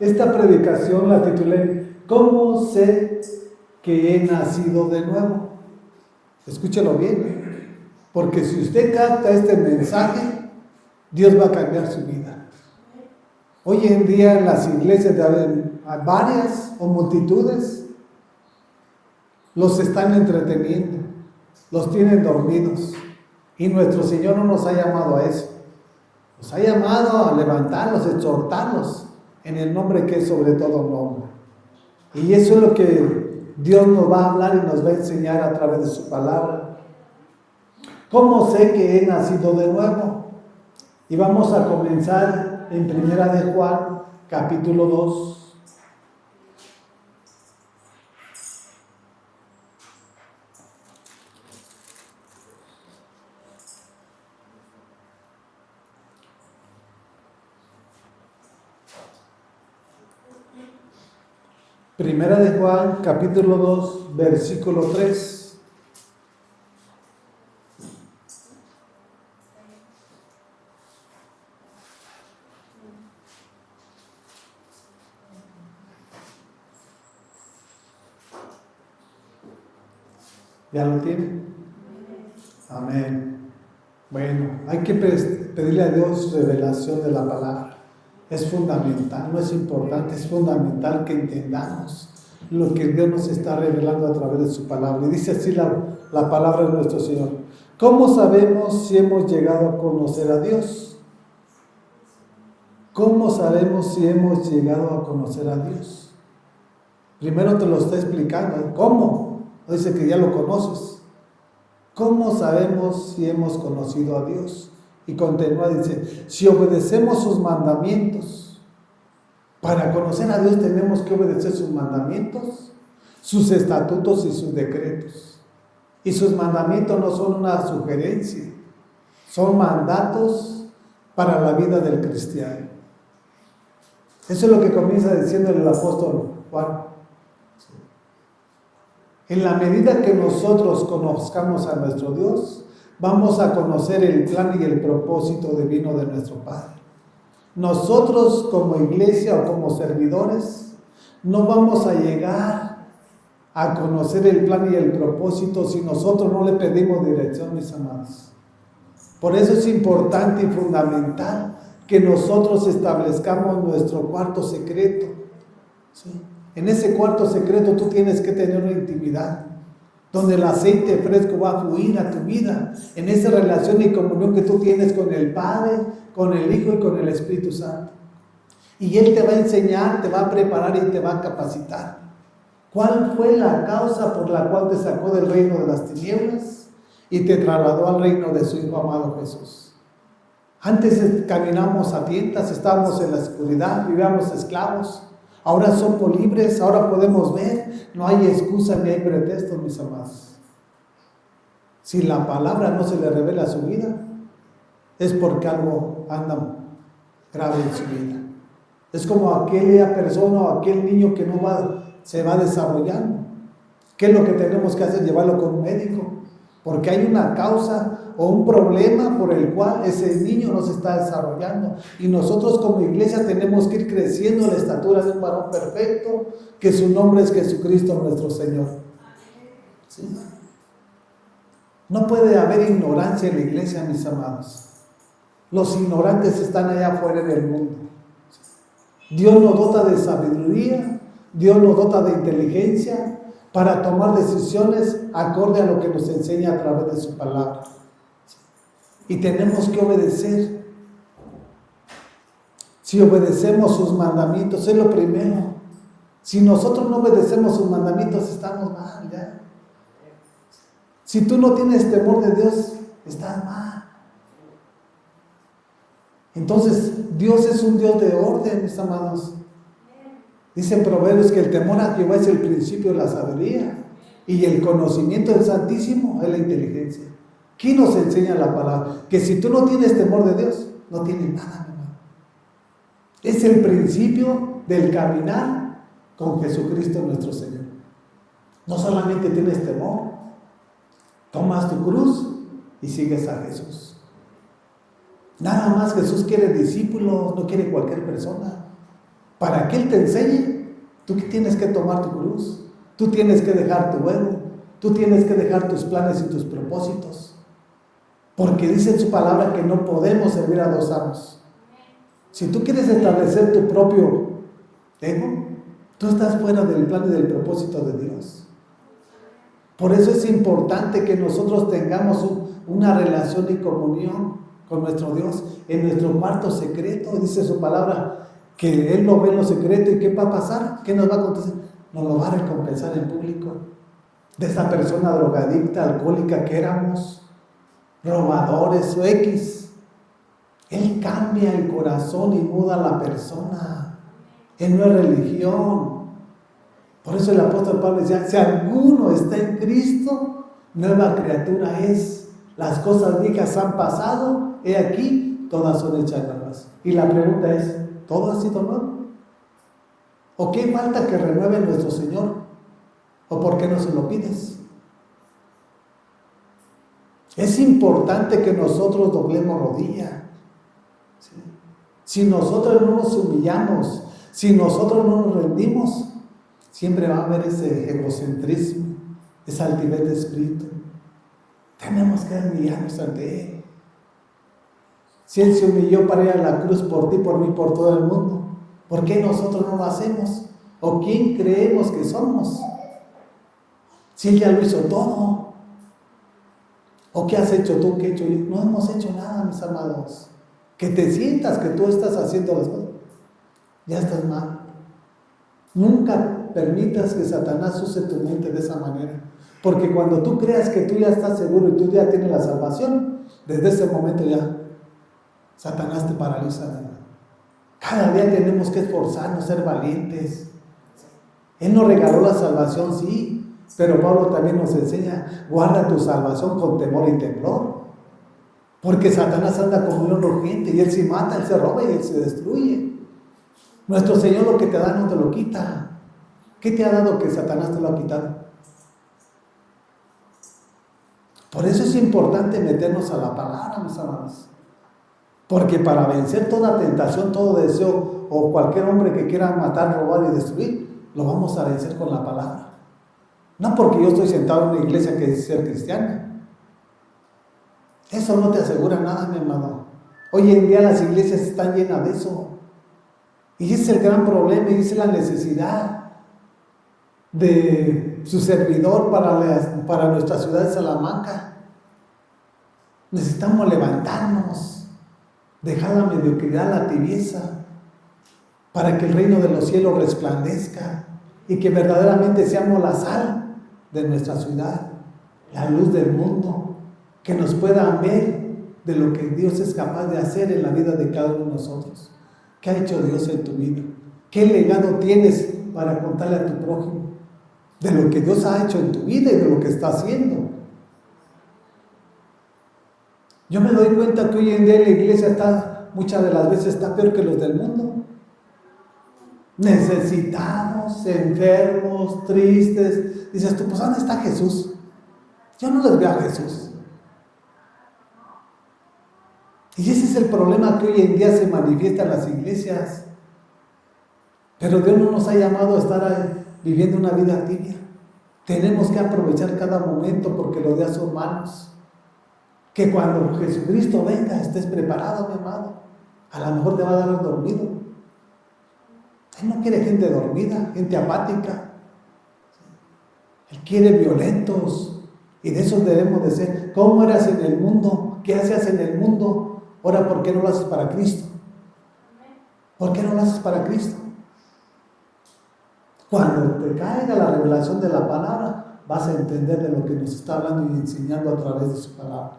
Esta predicación la titulé ¿Cómo sé que he nacido de nuevo? Escúchelo bien, porque si usted capta este mensaje, Dios va a cambiar su vida. Hoy en día en las iglesias hay varias o multitudes, los están entreteniendo, los tienen dormidos. Y nuestro Señor no nos ha llamado a eso. Nos ha llamado a levantarlos, a exhortarlos en el nombre que es sobre todo nombre. Y eso es lo que Dios nos va a hablar y nos va a enseñar a través de su palabra. ¿Cómo sé que he nacido de nuevo? Y vamos a comenzar en Primera de Juan, capítulo 2. Primera de Juan, capítulo 2, versículo 3. ¿Ya lo tienen? Amén. Bueno, hay que pedirle a Dios revelación de la palabra. Es fundamental, no es importante, es fundamental que entendamos lo que Dios nos está revelando a través de su palabra. Y dice así la palabra de nuestro Señor. ¿Cómo sabemos si hemos llegado a conocer a Dios? ¿Cómo sabemos si hemos llegado a conocer a Dios? Primero te lo está explicando. ¿Cómo? No dice que ya lo conoces. ¿Cómo sabemos si hemos conocido a Dios? Y continúa, dice, si obedecemos sus mandamientos. Para conocer a Dios tenemos que obedecer sus mandamientos, sus estatutos y sus decretos. Y sus mandamientos no son una sugerencia, son mandatos para la vida del cristiano. Eso es lo que comienza diciendo el apóstol Juan. En la medida que nosotros conozcamos a nuestro Dios, vamos a conocer el plan y el propósito divino de nuestro Padre. Nosotros como iglesia o como servidores no vamos a llegar a conocer el plan y el propósito si nosotros no le pedimos dirección, mis amados. Por eso es importante y fundamental que nosotros establezcamos nuestro cuarto secreto. ¿Sí? En ese cuarto secreto tú tienes que tener una intimidad, donde el aceite fresco va a fluir a tu vida, en esa relación y comunión que tú tienes con el Padre, con el Hijo y con el Espíritu Santo. Y Él te va a enseñar, te va a preparar y te va a capacitar. ¿Cuál fue la causa por la cual te sacó del reino de las tinieblas y te trasladó al reino de su Hijo amado Jesús? Antes caminamos a tientas, estábamos en la oscuridad, vivíamos esclavos. Ahora somos libres, ahora podemos ver, no hay excusa ni hay pretexto, mis amados. Si la palabra no se le revela a su vida, es porque algo anda grave en su vida. Es como aquella persona o aquel niño que se va desarrollando. ¿Qué es lo que tenemos que hacer? Llevarlo con un médico, porque hay una causa o un problema por el cual ese niño no se está desarrollando. Y nosotros como iglesia tenemos que ir creciendo en la estatura de un varón perfecto, que su nombre es Jesucristo nuestro Señor. ¿Sí? No puede haber ignorancia en la iglesia, mis amados. Los ignorantes están allá afuera en el mundo. Dios nos dota de sabiduría, Dios nos dota de inteligencia para tomar decisiones acorde a lo que nos enseña a través de su palabra. Y tenemos que obedecer. Si obedecemos sus mandamientos, es lo primero. Si nosotros no obedecemos sus mandamientos, estamos mal ya. Si tú no tienes temor de Dios, estás mal. Entonces, Dios es un Dios de orden, mis amados. Dicen Proverbios que el temor a Jehová es el principio de la sabiduría y el conocimiento del Santísimo es la inteligencia. ¿Quién nos enseña la palabra? Que si tú no tienes temor de Dios, no tienes nada, mi hermano. Es el principio del caminar con Jesucristo nuestro Señor. No solamente tienes temor, tomas tu cruz y sigues a Jesús. Nada más Jesús quiere discípulos, no quiere cualquier persona. para que Él te enseñe, tú tienes que tomar tu cruz, tú tienes que dejar tu ego, tú tienes que dejar tus planes y tus propósitos. Porque dice en su palabra que no podemos servir a dos amos. Si tú quieres establecer tu propio ego, tú estás fuera del plan y del propósito de Dios. Por eso es importante que nosotros tengamos una relación y comunión con nuestro Dios en nuestro cuarto secreto. Dice su palabra que Él lo ve en lo secreto. ¿Y qué va a pasar? ¿Qué nos va a acontecer? Nos lo va a recompensar en público. De esa persona drogadicta, alcohólica que éramos, robadores o X. Él cambia el corazón y muda a la persona. Él no es religión. Por eso el apóstol Pablo decía, si alguno está en Cristo, nueva criatura es. Las cosas viejas han pasado, he aquí, todas son hechas nuevas. Y la pregunta es, ¿todo ha sido nuevo? ¿O qué falta que renueve nuestro Señor? ¿O por qué no se lo pides? Es importante que nosotros doblemos rodilla. ¿Sí? Si nosotros no nos humillamos, si nosotros no nos rendimos, siempre va a haber ese egocentrismo, esa altivez de espíritu. Tenemos que humillarnos ante Él. Si Él se humilló para ir a la cruz por ti, por mí, por todo el mundo, ¿por qué nosotros no lo hacemos? ¿O quién creemos que somos? Si Él ya lo hizo todo. ¿O qué has hecho tú? ¿Qué he hecho yo? No hemos hecho nada, mis amados. Que te sientas que tú estás haciendo las cosas, ya estás mal. Nunca permitas que Satanás use tu mente de esa manera. Porque cuando tú creas que tú ya estás seguro y tú ya tienes la salvación, desde ese momento ya Satanás te paraliza. Cada día tenemos que esforzarnos, ser valientes. Él nos regaló la salvación, sí, pero Pablo también nos enseña, guarda tu salvación con temor y temblor. Porque Satanás anda como un león rugiente y él se mata, él se roba y él se destruye. Nuestro Señor lo que te da no te lo quita. ¿Qué te ha dado que Satanás te lo ha quitado? Por eso es importante meternos a la palabra, mis amados. Porque para vencer toda tentación, todo deseo o cualquier hombre que quiera matar, robar y destruir, lo vamos a vencer con la palabra. No porque yo estoy sentado en una iglesia que dice ser cristiana. Eso no te asegura nada, mi amado. Hoy en día las iglesias están llenas de eso. Y ese es el gran problema y esa es la necesidad de su servidor para nuestra ciudad de Salamanca. Necesitamos levantarnos, dejar la mediocridad, la tibieza, para que el reino de los cielos resplandezca y que verdaderamente seamos la sal de nuestra ciudad, la luz del mundo, que nos puedan ver de lo que Dios es capaz de hacer en la vida de cada uno de nosotros. ¿Qué ha hecho Dios en tu vida? ¿Qué legado tienes para contarle a tu prójimo? De lo que Dios ha hecho en tu vida y de lo que está haciendo. Yo me doy cuenta que hoy en día la iglesia muchas de las veces está peor que los del mundo. Necesitados, enfermos, tristes. Dices tú, pues ¿dónde está Jesús? Yo no les veo a Jesús. Y ese es el problema que hoy en día se manifiesta en las iglesias. Pero Dios no nos ha llamado a estar viviendo una vida tibia. Tenemos que aprovechar cada momento porque los días son malos. Que cuando Jesucristo venga estés preparado, mi amado. A lo mejor te va a dar dormido. Él no quiere gente dormida, gente apática. Él quiere violentos. Y de esos debemos de ser. ¿Cómo eras en el mundo? ¿Qué hacías en el mundo? Ahora, ¿por qué no lo haces para Cristo? ¿Por qué no lo haces para Cristo? Cuando te caiga la revelación de la palabra, vas a entender de lo que nos está hablando y enseñando a través de su palabra.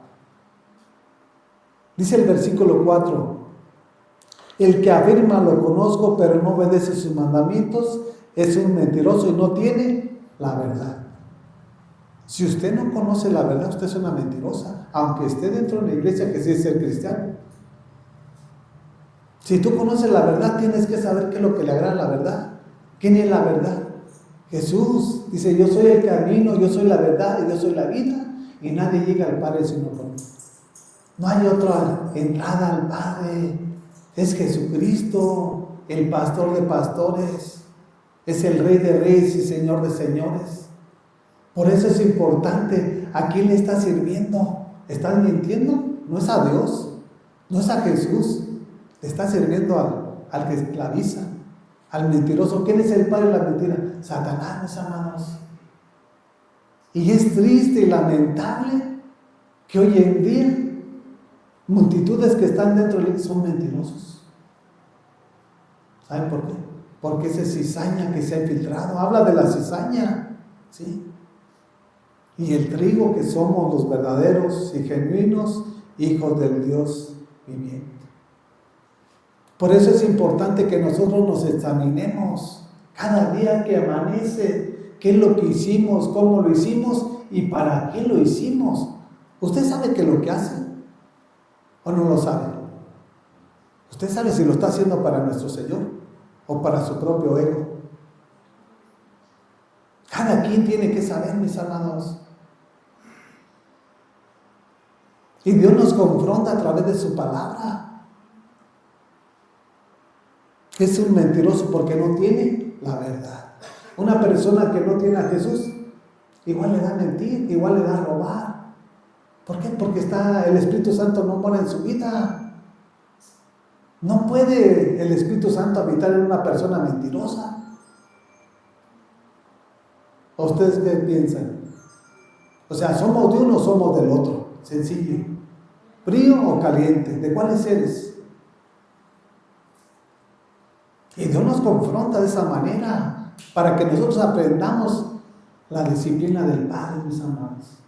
Dice el versículo 4, el que afirma lo conozco, pero no obedece sus mandamientos, es un mentiroso y no tiene la verdad. Si usted no conoce la verdad, usted es una mentirosa, aunque esté dentro de una iglesia que sí es ser cristiano. Si tú conoces la verdad, tienes que saber qué es lo que le agrada a la verdad. ¿Quién es la verdad? Jesús dice, yo soy el camino, yo soy la verdad y yo soy la vida, y nadie llega al Padre sino por mí. No hay otra entrada al Padre, es Jesucristo. el pastor de pastores, es el rey de reyes y señor de señores. Por eso es importante a quién le estás sirviendo. ¿Estás mintiendo? No es a Dios, no es a Jesús. Le estás sirviendo al que esclaviza, al mentiroso. ¿Quién es el padre de la mentira? Satanás, mis hermanos. Y es triste y lamentable que hoy en día multitudes que están dentro de él son mentirosos. ¿Saben por qué? Porque esa cizaña que se ha infiltrado, habla de la cizaña, ¿sí? Y el trigo que somos los verdaderos y genuinos hijos del Dios viviente. Por eso es importante que nosotros nos examinemos cada día que amanece, qué es lo que hicimos, cómo lo hicimos y para qué lo hicimos. ¿Usted sabe qué es lo que hace? ¿O no lo sabe? ¿Usted sabe si lo está haciendo para nuestro Señor o para su propio ego? Cada quien tiene que saber, mis amados. Y Dios nos confronta a través de su palabra. Es un mentiroso porque no tiene la verdad. Una persona que no tiene a Jesús, igual le da a mentir, igual le da a robar. ¿Por qué? Porque el Espíritu Santo no mora en su vida. No puede el Espíritu Santo habitar en una persona mentirosa. ¿O ustedes qué piensan? O sea, ¿somos de uno o somos del otro? Sencillo. ¿Frío o caliente? ¿De cuáles eres? Y Dios nos confronta de esa manera para que nosotros aprendamos la disciplina del Padre, mis amados.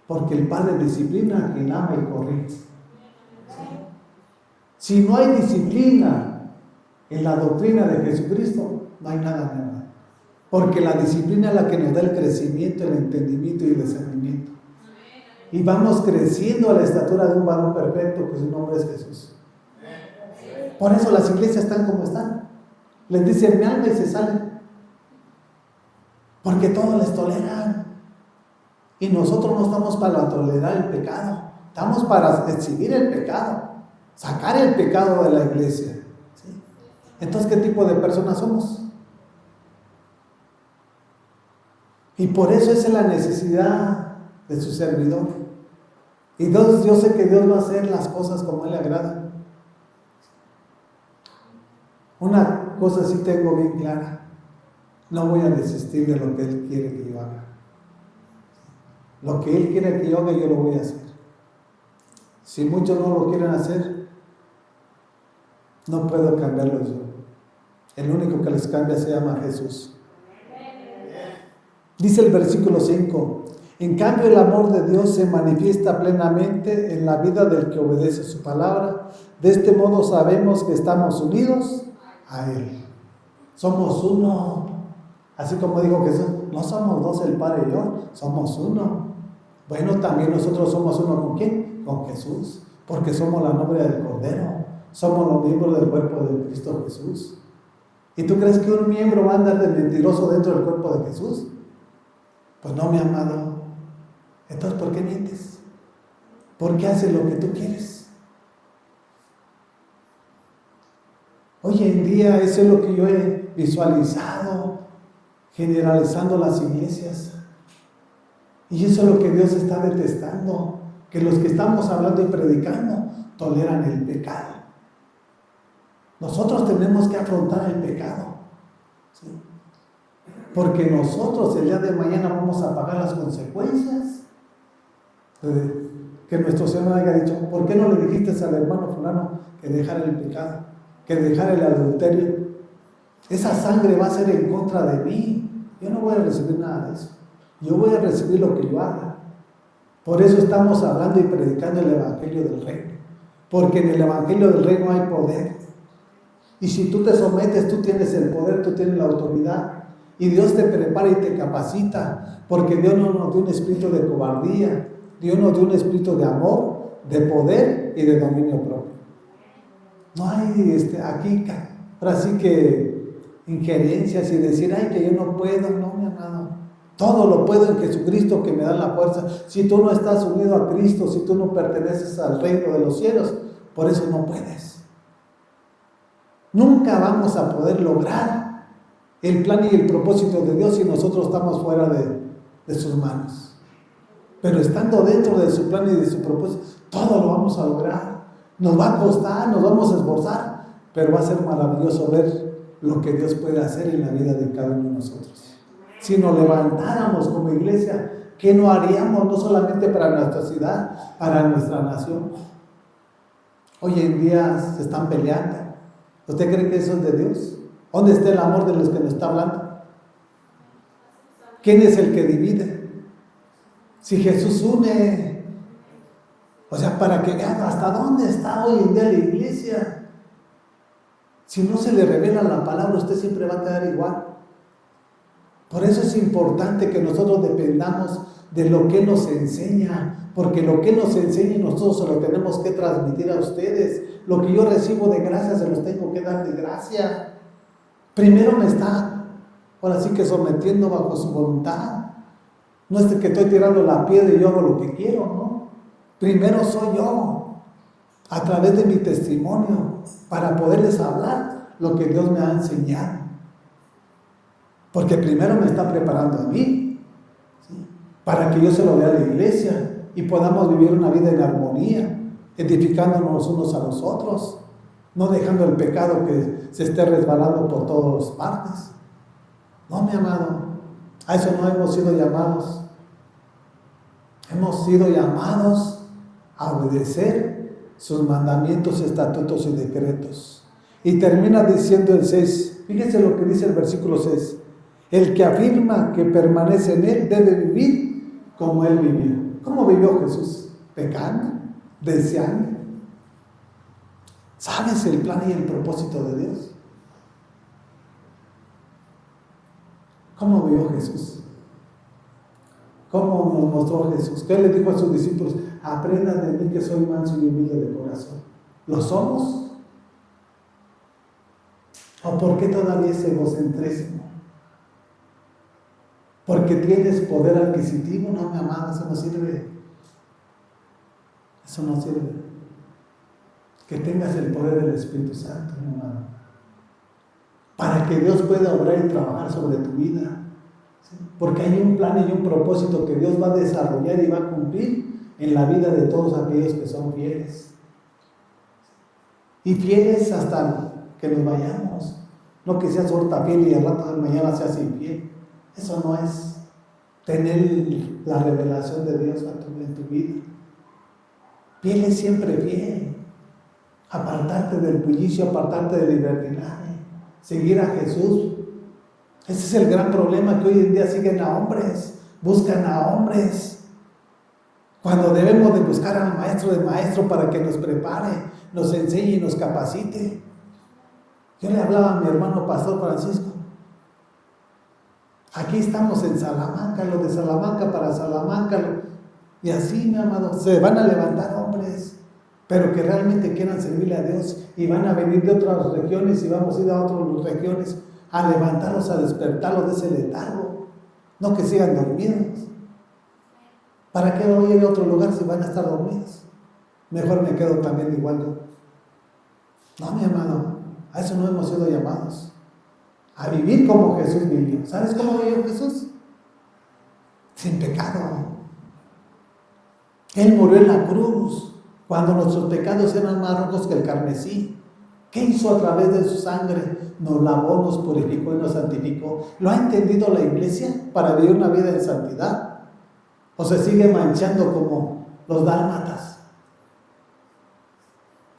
Porque el Padre disciplina a quien ama y corrige. Si no hay disciplina en la doctrina de Jesucristo, no hay nada nuevo. Porque la disciplina es la que nos da el crecimiento, el entendimiento y el discernimiento. Y vamos creciendo a la estatura de un varón perfecto, que su nombre es Jesús. Por eso las iglesias están como están. Les dicen mi alma y se salen. Porque todos les toleran. Y nosotros no estamos para tolerar el pecado. Estamos para exhibir el pecado. Sacar el pecado de la iglesia. ¿Sí? Entonces, ¿qué tipo de personas somos? Y por eso esa es la necesidad de su servidor. Y entonces yo sé que Dios va a hacer las cosas como a Él le agrada. Una cosa sí tengo bien clara. No voy a desistir de lo que Él quiere que yo haga. Lo que Él quiere que yo haga, yo lo voy a hacer. Si muchos no lo quieren hacer, no puedo cambiarlo yo. El único que les cambia se llama Jesús. Dice el versículo 5, en cambio el amor de Dios se manifiesta plenamente en la vida del que obedece su palabra. De este modo sabemos que estamos unidos a Él. Somos uno. Así como dijo Jesús, no somos dos el Padre y yo, somos uno. Bueno, también nosotros somos uno ¿con quién? Con Jesús, porque somos la novia del Cordero, somos los miembros del cuerpo de Cristo Jesús. ¿Y tú crees que un miembro va a andar de mentiroso dentro del cuerpo de Jesús? Pues no, mi amado. Entonces, ¿por qué mientes? ¿Por qué haces lo que tú quieres? Hoy en día eso es lo que yo he visualizado, generalizando las iglesias. Y eso es lo que Dios está detestando, que los que estamos hablando y predicando toleran el pecado. Nosotros tenemos que afrontar el pecado, ¿sí? Porque nosotros el día de mañana vamos a pagar las consecuencias de que nuestro Señor haya dicho, ¿por qué no le dijiste al hermano fulano que dejara el pecado, que dejara el adulterio? Esa sangre va a ser en contra de mí. Yo no voy a recibir nada de eso. Yo voy a recibir lo que yo haga. Por eso estamos hablando y predicando el evangelio del reino. Porque en el evangelio del reino hay poder. Y si tú te sometes, tú tienes el poder, tú tienes la autoridad. Y Dios te prepara y te capacita. Porque Dios no nos dio un espíritu de cobardía. Dios nos dio un espíritu de amor, de poder y de dominio propio. No hay aquí, ahora sí que injerencias y decir, ay, que yo no puedo. No, mi amado. Todo lo puedo en Jesucristo que me da la fuerza. Si tú no estás unido a Cristo, si tú no perteneces al reino de los cielos, por eso no puedes. Nunca vamos a poder lograr el plan y el propósito de Dios si nosotros estamos fuera de sus manos. Pero estando dentro de su plan y de su propósito, todo lo vamos a lograr. Nos va a costar, nos vamos a esforzar, pero va a ser maravilloso ver lo que Dios puede hacer en la vida de cada uno de nosotros. Si nos levantáramos como iglesia, ¿qué no haríamos? No solamente para nuestra ciudad, para nuestra nación. Hoy en día se están peleando. ¿Usted cree que eso es de Dios? ¿Dónde está el amor de los que nos está hablando? ¿Quién es el que divide? Si Jesús une, o sea, para que vean hasta dónde está hoy en día la iglesia. Si no se le revela la palabra, usted siempre va a quedar igual. Por eso es importante que nosotros dependamos de lo que nos enseña, porque lo que nos enseña nosotros se lo tenemos que transmitir a ustedes. Lo que yo recibo de gracia se los tengo que dar de gracia. Primero me está, ahora sí que sometiendo bajo su voluntad. No es que estoy tirando la piedra y yo hago lo que quiero, ¿no? Primero soy yo, a través de mi testimonio, para poderles hablar lo que Dios me ha enseñado. Porque primero me está preparando a mí, ¿sí?, para que yo se lo dé a la iglesia y podamos vivir una vida en armonía, edificándonos unos a los otros, no dejando el pecado que se esté resbalando por todas partes. No, mi amado, a eso no hemos sido llamados. Hemos sido llamados a obedecer sus mandamientos, estatutos y decretos. Y termina diciendo el 6, fíjense lo que dice el versículo 6. El que afirma que permanece en él debe vivir como él vivió. ¿Cómo vivió Jesús? Pecando, deseando. ¿Sabes el plan y el propósito de Dios? ¿Cómo vivió Jesús? ¿Cómo nos mostró Jesús? ¿Qué le dijo a sus discípulos? Aprendan de mí que soy manso y humilde de corazón. ¿Lo somos? ¿O por qué todavía ese egocentrismo? ¿Porque tienes poder adquisitivo? No, mi amado, eso no sirve. Eso no sirve. Que tengas el poder del Espíritu Santo, mi amado, para que Dios pueda obrar y trabajar sobre tu vida. ¿Sí? Porque hay un plan y un propósito que Dios va a desarrollar y va a cumplir en la vida de todos aquellos que son fieles. Y fieles hasta que nos vayamos. No que seas ahorita fiel y al rato de mañana seas infiel. Eso no es tener la revelación de Dios en tu vida. Fiel es siempre fiel. Apartarte del bullicio, apartarte del libertinaje, seguir a Jesús. Ese es el gran problema, que hoy en día siguen a hombres, buscan a hombres, cuando debemos de buscar al maestro de maestro para que nos prepare, nos enseñe y nos capacite. Yo le hablaba a mi hermano Pastor Francisco. Aquí estamos en Salamanca, lo de Salamanca para Salamanca, y así, mi amado, se van a levantar hombres, pero que realmente quieran servirle a Dios, y van a venir de otras regiones y vamos a ir a otras regiones a levantarlos, a despertarlos de ese letargo, no que sigan dormidos. ¿Para qué voy a ir a otro lugar si van a estar dormidos? Mejor me quedo también igual yo. No, mi amado, a eso no hemos sido llamados. A vivir como Jesús vivió. ¿Sabes cómo vivió Jesús? Sin pecado. Él murió en la cruz cuando nuestros pecados eran más rojos que el carmesí. ¿Qué hizo a través de su sangre? Nos lavó, nos purificó y nos santificó. ¿Lo ha entendido la iglesia para vivir una vida en santidad? ¿O se sigue manchando como los dálmatas?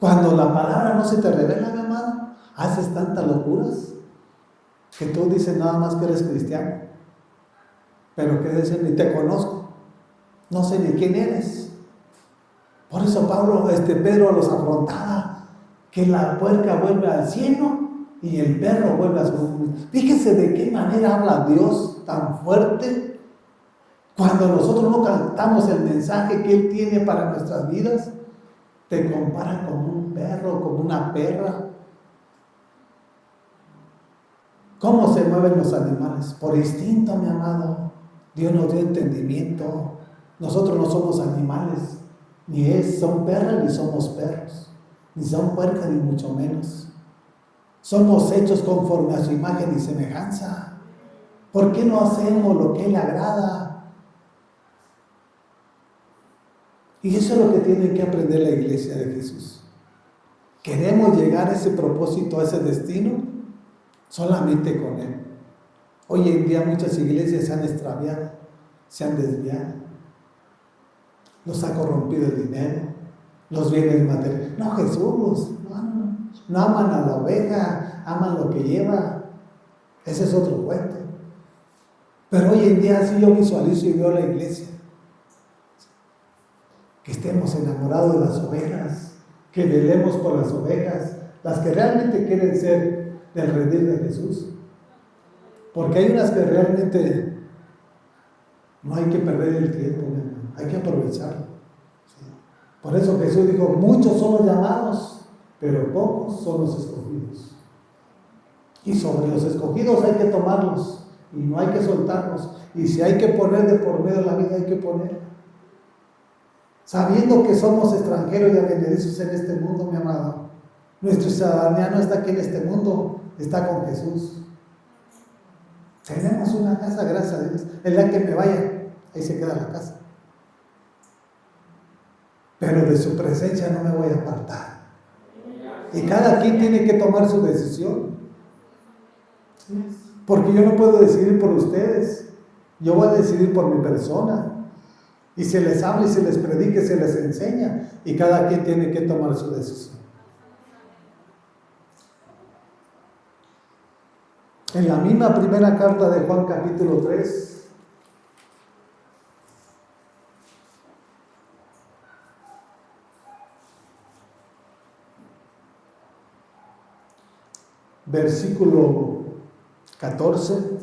Cuando la palabra no se te revela, mi amado, haces tantas locuras que tú dices nada más que eres cristiano, pero que dices, ni te conozco, no sé ni quién eres. Por eso Pedro los afrontaba, que la puerca vuelve al cielo y el perro vuelve a su... Fíjese de qué manera habla Dios tan fuerte cuando nosotros no captamos el mensaje que Él tiene para nuestras vidas. Te compara como un perro, como una perra. ¿Cómo se mueven los animales? Por instinto, mi amado. Dios nos dio entendimiento. Nosotros no somos animales, son perras ni somos perros, ni son puercas ni mucho menos. Somos hechos conforme a su imagen y semejanza. ¿Por qué no hacemos lo que Él agrada? Y eso es lo que tiene que aprender la iglesia de Jesús. ¿Queremos llegar a ese propósito, a ese destino? Solamente con Él. Hoy en día muchas iglesias se han extraviado, se han desviado. Los ha corrompido el dinero, los bienes materiales. No, Jesús, no aman a la oveja, aman lo que lleva. Ese es otro cuento. Pero hoy en día sí yo visualizo y veo la iglesia. Que estemos enamorados de las ovejas, que velemos por las ovejas, las que realmente quieren ser del redil de Jesús. Porque hay unas que realmente no hay que perder el tiempo, hay que aprovecharlo. ¿Sí? Por eso Jesús dijo, muchos son los llamados, pero pocos son los escogidos. Y sobre los escogidos hay que tomarlos, y no hay que soltarlos. Y si hay que poner de por medio la vida, hay que poner. Sabiendo que somos extranjeros y advenedizos en este mundo, mi amado. Nuestra ciudadanía no está aquí en este mundo, está con Jesús. Tenemos una casa, gracias a Dios. El día que me vaya, ahí se queda la casa. Pero de su presencia no me voy a apartar. Y cada quien tiene que tomar su decisión. Porque yo no puedo decidir por ustedes. Yo voy a decidir por mi persona. Y se les habla y se les predica y se les enseña. Y cada quien tiene que tomar su decisión. En la misma primera carta de Juan capítulo 3, versículo 14,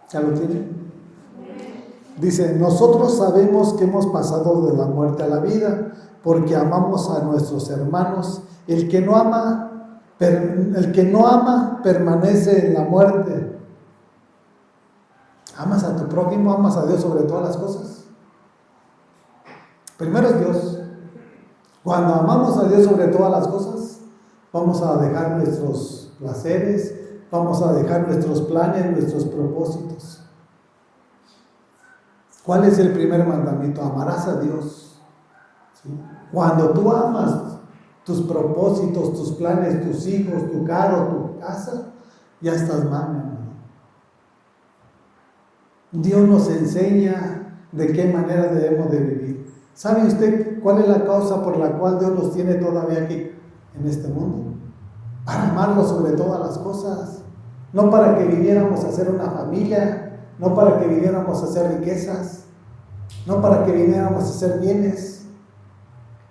¿ya lo tienen? Dice, nosotros sabemos que hemos pasado de la muerte a la vida, porque amamos a nuestros hermanos. El que no ama permanece en la muerte. ¿Amas a tu prójimo? ¿Amas a Dios sobre todas las cosas? Primero es Dios. Cuando amamos a Dios sobre todas las cosas, vamos a dejar nuestros placeres, vamos a dejar nuestros planes, nuestros propósitos. ¿Cuál es el primer mandamiento? Amarás a Dios. ¿Sí? Cuando tú amas tus propósitos, tus planes, tus hijos, tu carro, tu casa, ya estás mal, mi hermano. Dios nos enseña de qué manera debemos de vivir. ¿Sabe usted cuál es la causa por la cual Dios nos tiene todavía aquí en este mundo? Para amarlo sobre todas las cosas. No para que viniéramos a hacer una familia, no para que viniéramos a hacer riquezas, no para que viniéramos a hacer bienes.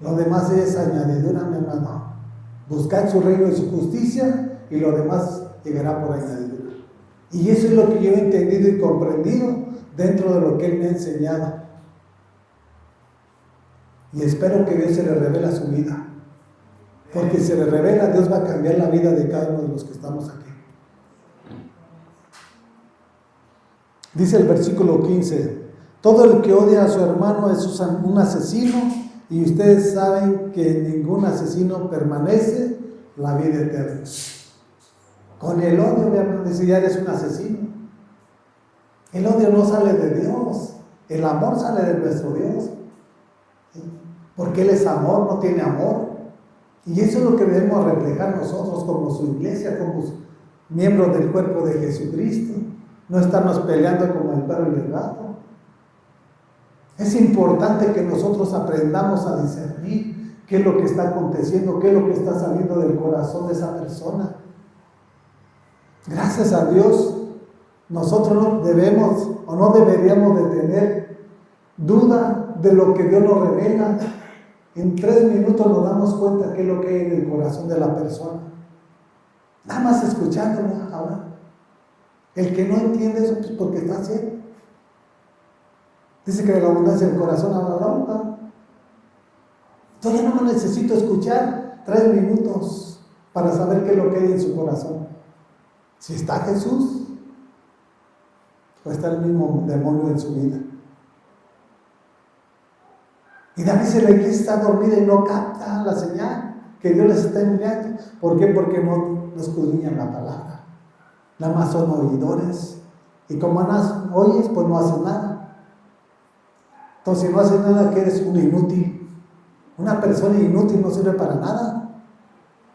Lo demás es añadidura, mi hermano. Buscad su reino y su justicia y lo demás llegará por añadidura. Y eso es lo que yo he entendido y comprendido dentro de lo que Él me ha enseñado. Y espero que Dios se le revele a su vida. Porque si se le revela, Dios va a cambiar la vida de cada uno de los que estamos aquí. Dice el versículo 15, todo el que odia a su hermano es un asesino, y ustedes saben que ningún asesino permanece la vida eterna. Con el odio, mi hermano, dice, ya eres un asesino. El odio no sale de Dios, el amor sale de nuestro Dios. ¿Sí? Porque Él es amor, no tiene amor. Y eso es lo que debemos reflejar nosotros como su iglesia, como miembros del cuerpo de Jesucristo. No estarnos peleando como el perro y el gato. Es importante que nosotros aprendamos a discernir qué es lo que está aconteciendo, qué es lo que está saliendo del corazón de esa persona. Gracias a Dios, nosotros no debemos o no deberíamos de tener duda de lo que Dios nos revela. En 3 minutos nos damos cuenta qué es lo que hay en el corazón de la persona. Nada más escuchándolo ahora. El que no entiende eso, pues porque está ciego. Dice que de la abundancia del corazón habla la boca. Entonces yo no necesito escuchar 3 minutos para saber qué es lo que hay en su corazón. Si está Jesús, o está el mismo demonio en su vida. Y a veces la iglesia está dormida y no capta la señal que Dios les está enviando. ¿Por qué? Porque no escudriñan la palabra. Nada más son oidores. Y como no oyes, pues no haces nada. Entonces, si no haces nada, que eres un inútil. Una persona inútil no sirve para nada.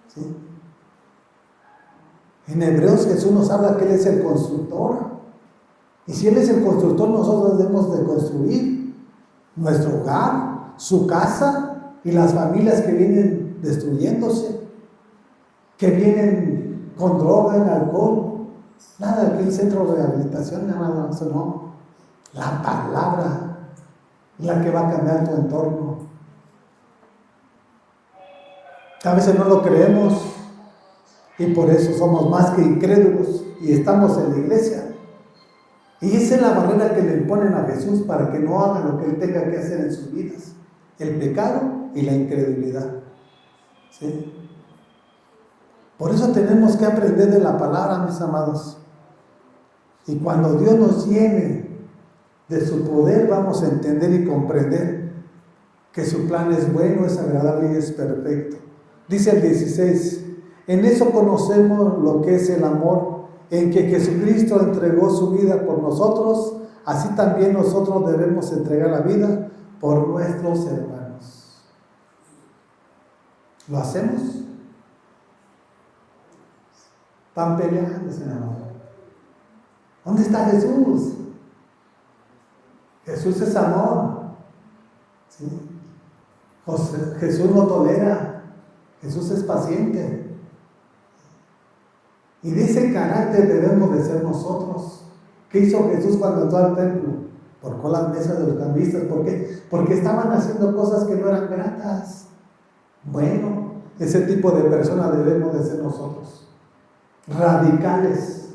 ¿Sí? En Hebreos Jesús nos habla que Él es el constructor. Y si Él es el constructor, nosotros debemos de construir nuestro hogar, su casa y las familias que vienen destruyéndose, que vienen con droga, en alcohol. Nada, aquí el centro de rehabilitación, nada más, eso no. La palabra es la que va a cambiar tu entorno. A veces no lo creemos y por eso somos más que incrédulos y estamos en la iglesia. Y esa es la barrera que le imponen a Jesús para que no haga lo que Él tenga que hacer en sus vidas: el pecado y la incredulidad. ¿Sí? Por eso tenemos que aprender de la palabra, mis amados. Y cuando Dios nos llene de su poder, vamos a entender y comprender que su plan es bueno, es agradable y es perfecto. Dice el 16: en eso conocemos lo que es el amor, en que Jesucristo entregó su vida por nosotros, así también nosotros debemos entregar la vida por nuestros hermanos. ¿Lo hacemos? Están peleando, Señor. ¿Dónde está Jesús? Jesús es amor. ¿Sí? Jesús no tolera. Jesús es paciente. Y de ese carácter debemos de ser nosotros. ¿Qué hizo Jesús cuando entró al templo? Porcó las mesas de los cambistas. ¿Por qué? Porque estaban haciendo cosas que no eran gratas. Bueno, ese tipo de personas debemos de ser nosotros. Radicales.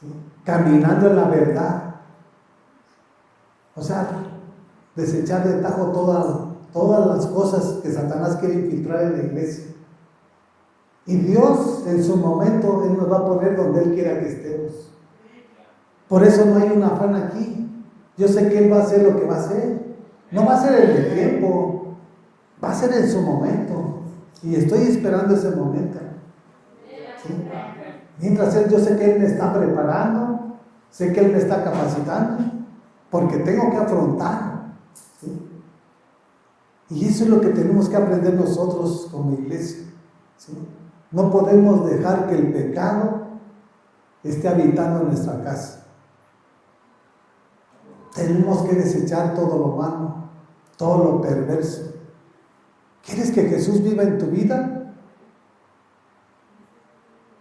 ¿Sí? Caminando en la verdad. O sea, desechar de tajo todas las cosas que Satanás quiere infiltrar en la iglesia. Y Dios, en su momento, Él nos va a poner donde Él quiera que estemos. Por eso no hay un afán aquí. Yo sé que Él va a hacer lo que va a hacer. No va a ser en el tiempo, va a ser en su momento. Y estoy esperando ese momento. ¿Sí? Mientras yo sé que Él me está preparando, sé que Él me está capacitando, porque tengo que afrontar. ¿Sí? Y eso es lo que tenemos que aprender nosotros como iglesia. ¿Sí? No podemos dejar que el pecado esté habitando en nuestra casa. Tenemos que desechar todo lo malo, todo lo perverso. ¿Quieres que Jesús viva en tu vida?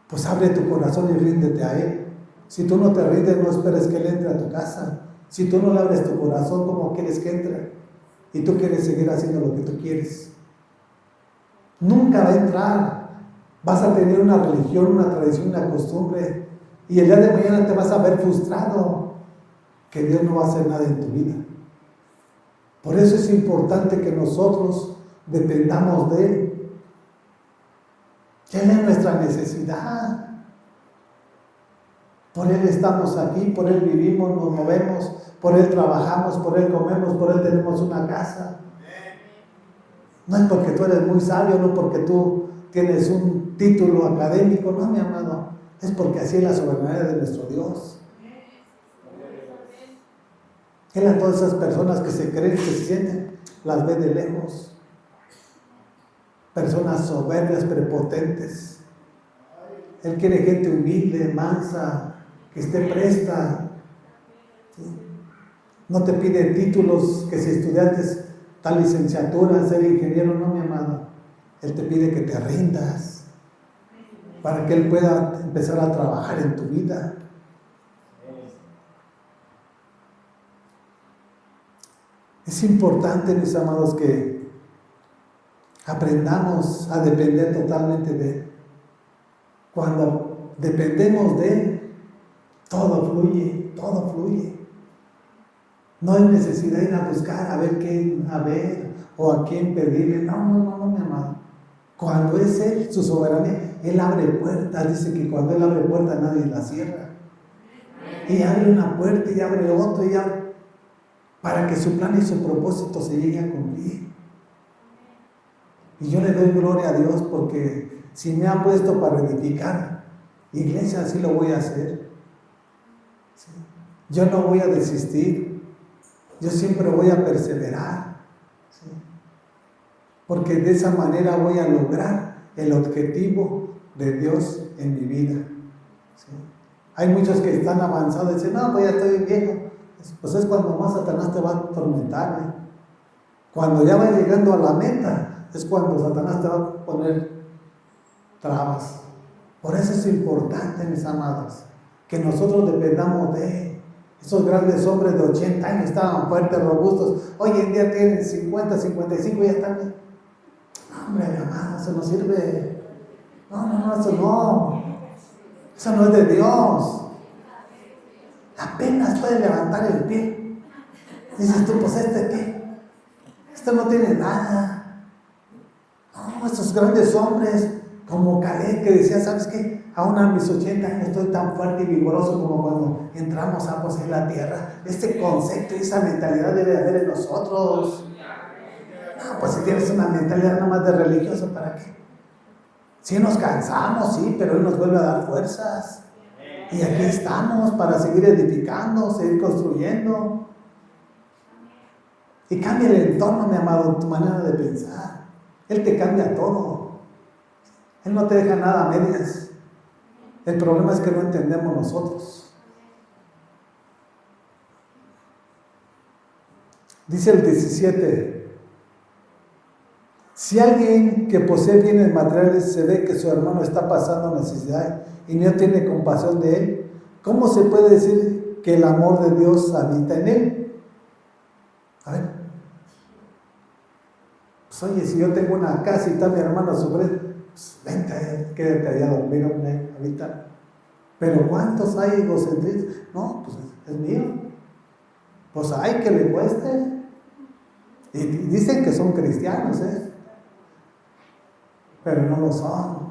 Pues abre tu corazón y ríndete a Él. Si tú no te rindes, no esperes que Él entre a tu casa. Si tú no le abres tu corazón, ¿cómo quieres que entre? Y tú quieres seguir haciendo lo que tú quieres. Nunca va a entrar. Vas a tener una religión, una tradición, una costumbre, y el día de mañana te vas a ver frustrado, que Dios no va a hacer nada en tu vida. Por eso es importante que nosotros dependamos de Él. Él es nuestra necesidad. Por Él estamos aquí, por Él vivimos, nos movemos, por Él trabajamos, por Él comemos, por Él tenemos una casa. No es porque tú eres muy sabio, no porque tú tienes un título académico, no, mi amado, es porque así es la soberanía de nuestro Dios. Él a todas esas personas que se creen, que se sienten, las ve de lejos. Personas soberbias, prepotentes. Él quiere gente humilde, mansa, que esté presta. ¿Sí? No te pide títulos, que si estudiantes tal licenciatura, ser ingeniero, no, mi amado. Él te pide que te rindas para que Él pueda empezar a trabajar en tu vida. Es importante, mis amados, que aprendamos a depender totalmente de Él. Cuando dependemos de Él, todo fluye, todo fluye. No hay necesidad de ir a buscar, a ver o a quién pedirle. No, mi amado. Cuando es Él, su soberanía, Él abre puertas. Dice que cuando Él abre puertas, nadie la cierra. Y abre una puerta y abre otra y abre. para que su plan y su propósito se llegue a cumplir. Y yo le doy gloria a Dios porque si me ha puesto para edificar iglesia, así lo voy a hacer. ¿Sí? Yo no voy a desistir, yo siempre voy a perseverar, ¿sí? Porque de esa manera voy a lograr el objetivo de Dios en mi vida. ¿Sí? Hay muchos que están avanzados y dicen, no, pues ya estoy viejo. Pues es cuando más Satanás te va a atormentar, ¿eh? Cuando ya vas llegando a la meta, es cuando Satanás te va a poner trabas. Por eso es importante, mis amados, que nosotros dependamos de Él. Esos grandes hombres de 80 años estaban fuertes, robustos. Hoy en día tienen 50, 55 y ya están. No, hombre, mi amado, eso no sirve. No, eso no. Eso no es de Dios. Apenas puede levantar el pie. Dices tú, pues ¿qué? Esto no tiene nada. No, estos grandes hombres, como Caleb, que decía, ¿sabes qué? Aún a mis 80 años estoy tan fuerte y vigoroso como cuando entramos a poseer la tierra. Este concepto y esa mentalidad debe haber en nosotros. No, pues si tienes una mentalidad nada más de religioso, ¿para qué? Sí nos cansamos, sí, pero Él nos vuelve a dar fuerzas. Y aquí estamos para seguir edificando, seguir construyendo. Y cambia el entorno, mi amado, tu manera de pensar. Él te cambia todo. Él no te deja nada a medias. El problema es que no entendemos nosotros. Dice el 17. Si alguien que posee bienes materiales se ve que su hermano está pasando necesidad y no tiene compasión de él, ¿cómo se puede decir que el amor de Dios habita en él? A ver. Pues oye, si yo tengo una casa y está mi hermano sufriendo, pues vente, quédate allá a dormir, hombre, ahorita. Pero ¿cuántos hay egocentristas? No, pues es mío. Pues hay que le cueste. Y dicen que son cristianos, pero no lo son.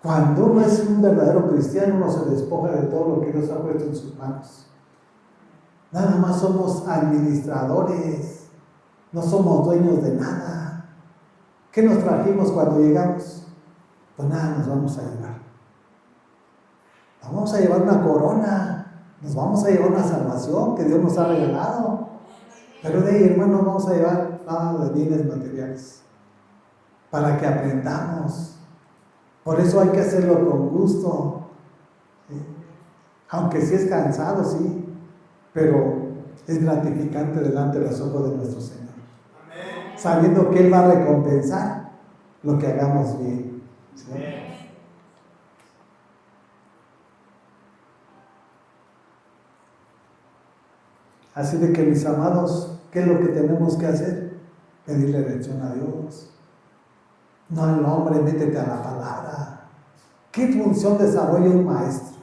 Cuando uno es un verdadero cristiano, uno se despoja de todo lo que Dios ha puesto en sus manos. Nada más somos administradores, no somos dueños de nada. ¿Qué nos trajimos cuando llegamos? Pues nada, nos vamos a llevar. Nos vamos a llevar una corona, nos vamos a llevar una salvación que Dios nos ha regalado. Pero de ahí, hermano, no vamos a llevar nada de bienes materiales. Para que aprendamos. Por eso hay que hacerlo con gusto. ¿Sí? Aunque sí es cansado, sí, pero es gratificante delante de los ojos de nuestro Señor. Amén. Sabiendo que Él va a recompensar lo que hagamos bien. ¿Sí? Así de que, mis amados, ¿qué es lo que tenemos que hacer? Pedirle dirección a Dios. No al hombre, métete a la palabra. ¿Qué función desarrolla un maestro?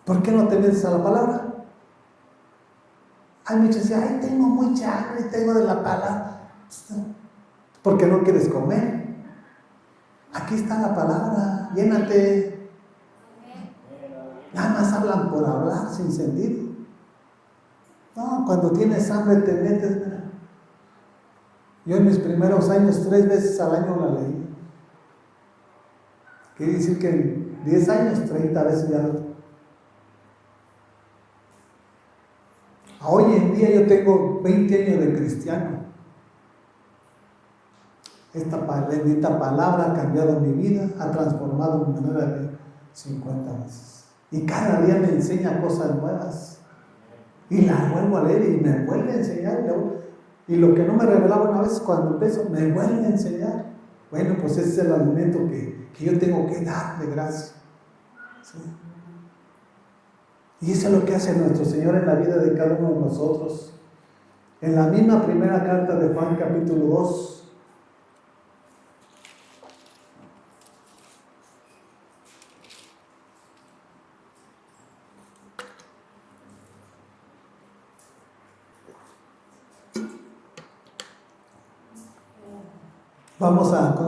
¿Por qué no te metes a la palabra? Hay muchos que dicen, ay, tengo mucha hambre, tengo de la palabra. ¿Por qué no quieres comer? Aquí está la palabra, llénate. Nada más hablan por hablar, sin sentido. No, cuando tienes hambre te metes. Yo en mis primeros años, 3 veces al año la leí. Quiere decir que en 10 años, 30 veces ya lo. Hoy en día yo tengo 20 años de cristiano. Esta bendita palabra ha cambiado mi vida, ha transformado mi manera de ver 50 veces. Y cada día me enseña cosas nuevas. Y las vuelvo a leer y me vuelve a enseñar. Y lo que no me revelaba una vez cuando empiezo, me vuelve a enseñar. Bueno, pues ese es el alimento que yo tengo que dar de gracia. ¿Sí? Y eso es lo que hace nuestro Señor en la vida de cada uno de nosotros. En la misma primera carta de Juan, capítulo 2.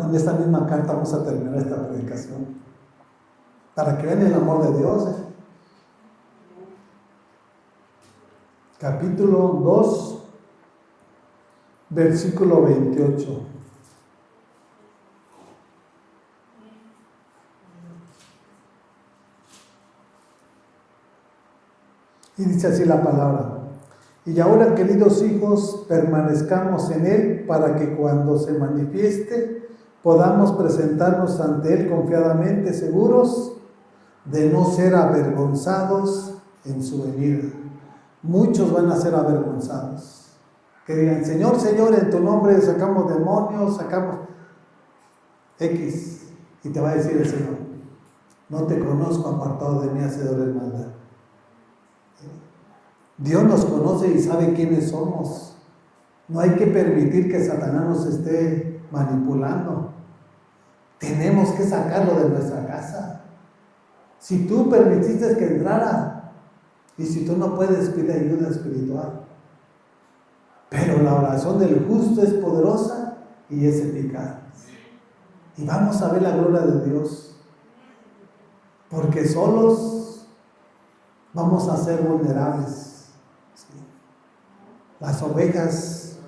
En esta misma carta vamos a terminar esta predicación. Para que vean el amor de Dios. capítulo 2, versículo 28. Y dice así la palabra: y ahora, queridos hijos, permanezcamos en Él para que cuando se manifieste podamos presentarnos ante Él confiadamente, seguros de no ser avergonzados en su venida. Muchos van a ser avergonzados. Que digan: Señor, Señor, en tu nombre sacamos demonios, sacamos X. Y te va a decir el Señor: no te conozco, apartado de mí, hacedor de maldad. Dios nos conoce y sabe quiénes somos. No hay que permitir que Satanás nos esté manipulando. Tenemos que sacarlo de nuestra casa. Si tú permitiste que entrara, y si tú no puedes, pide ayuda espiritual. Pero la oración del justo es poderosa y es eficaz. Y vamos a ver la gloria de Dios. Porque solos vamos a ser vulnerables. Las ovejas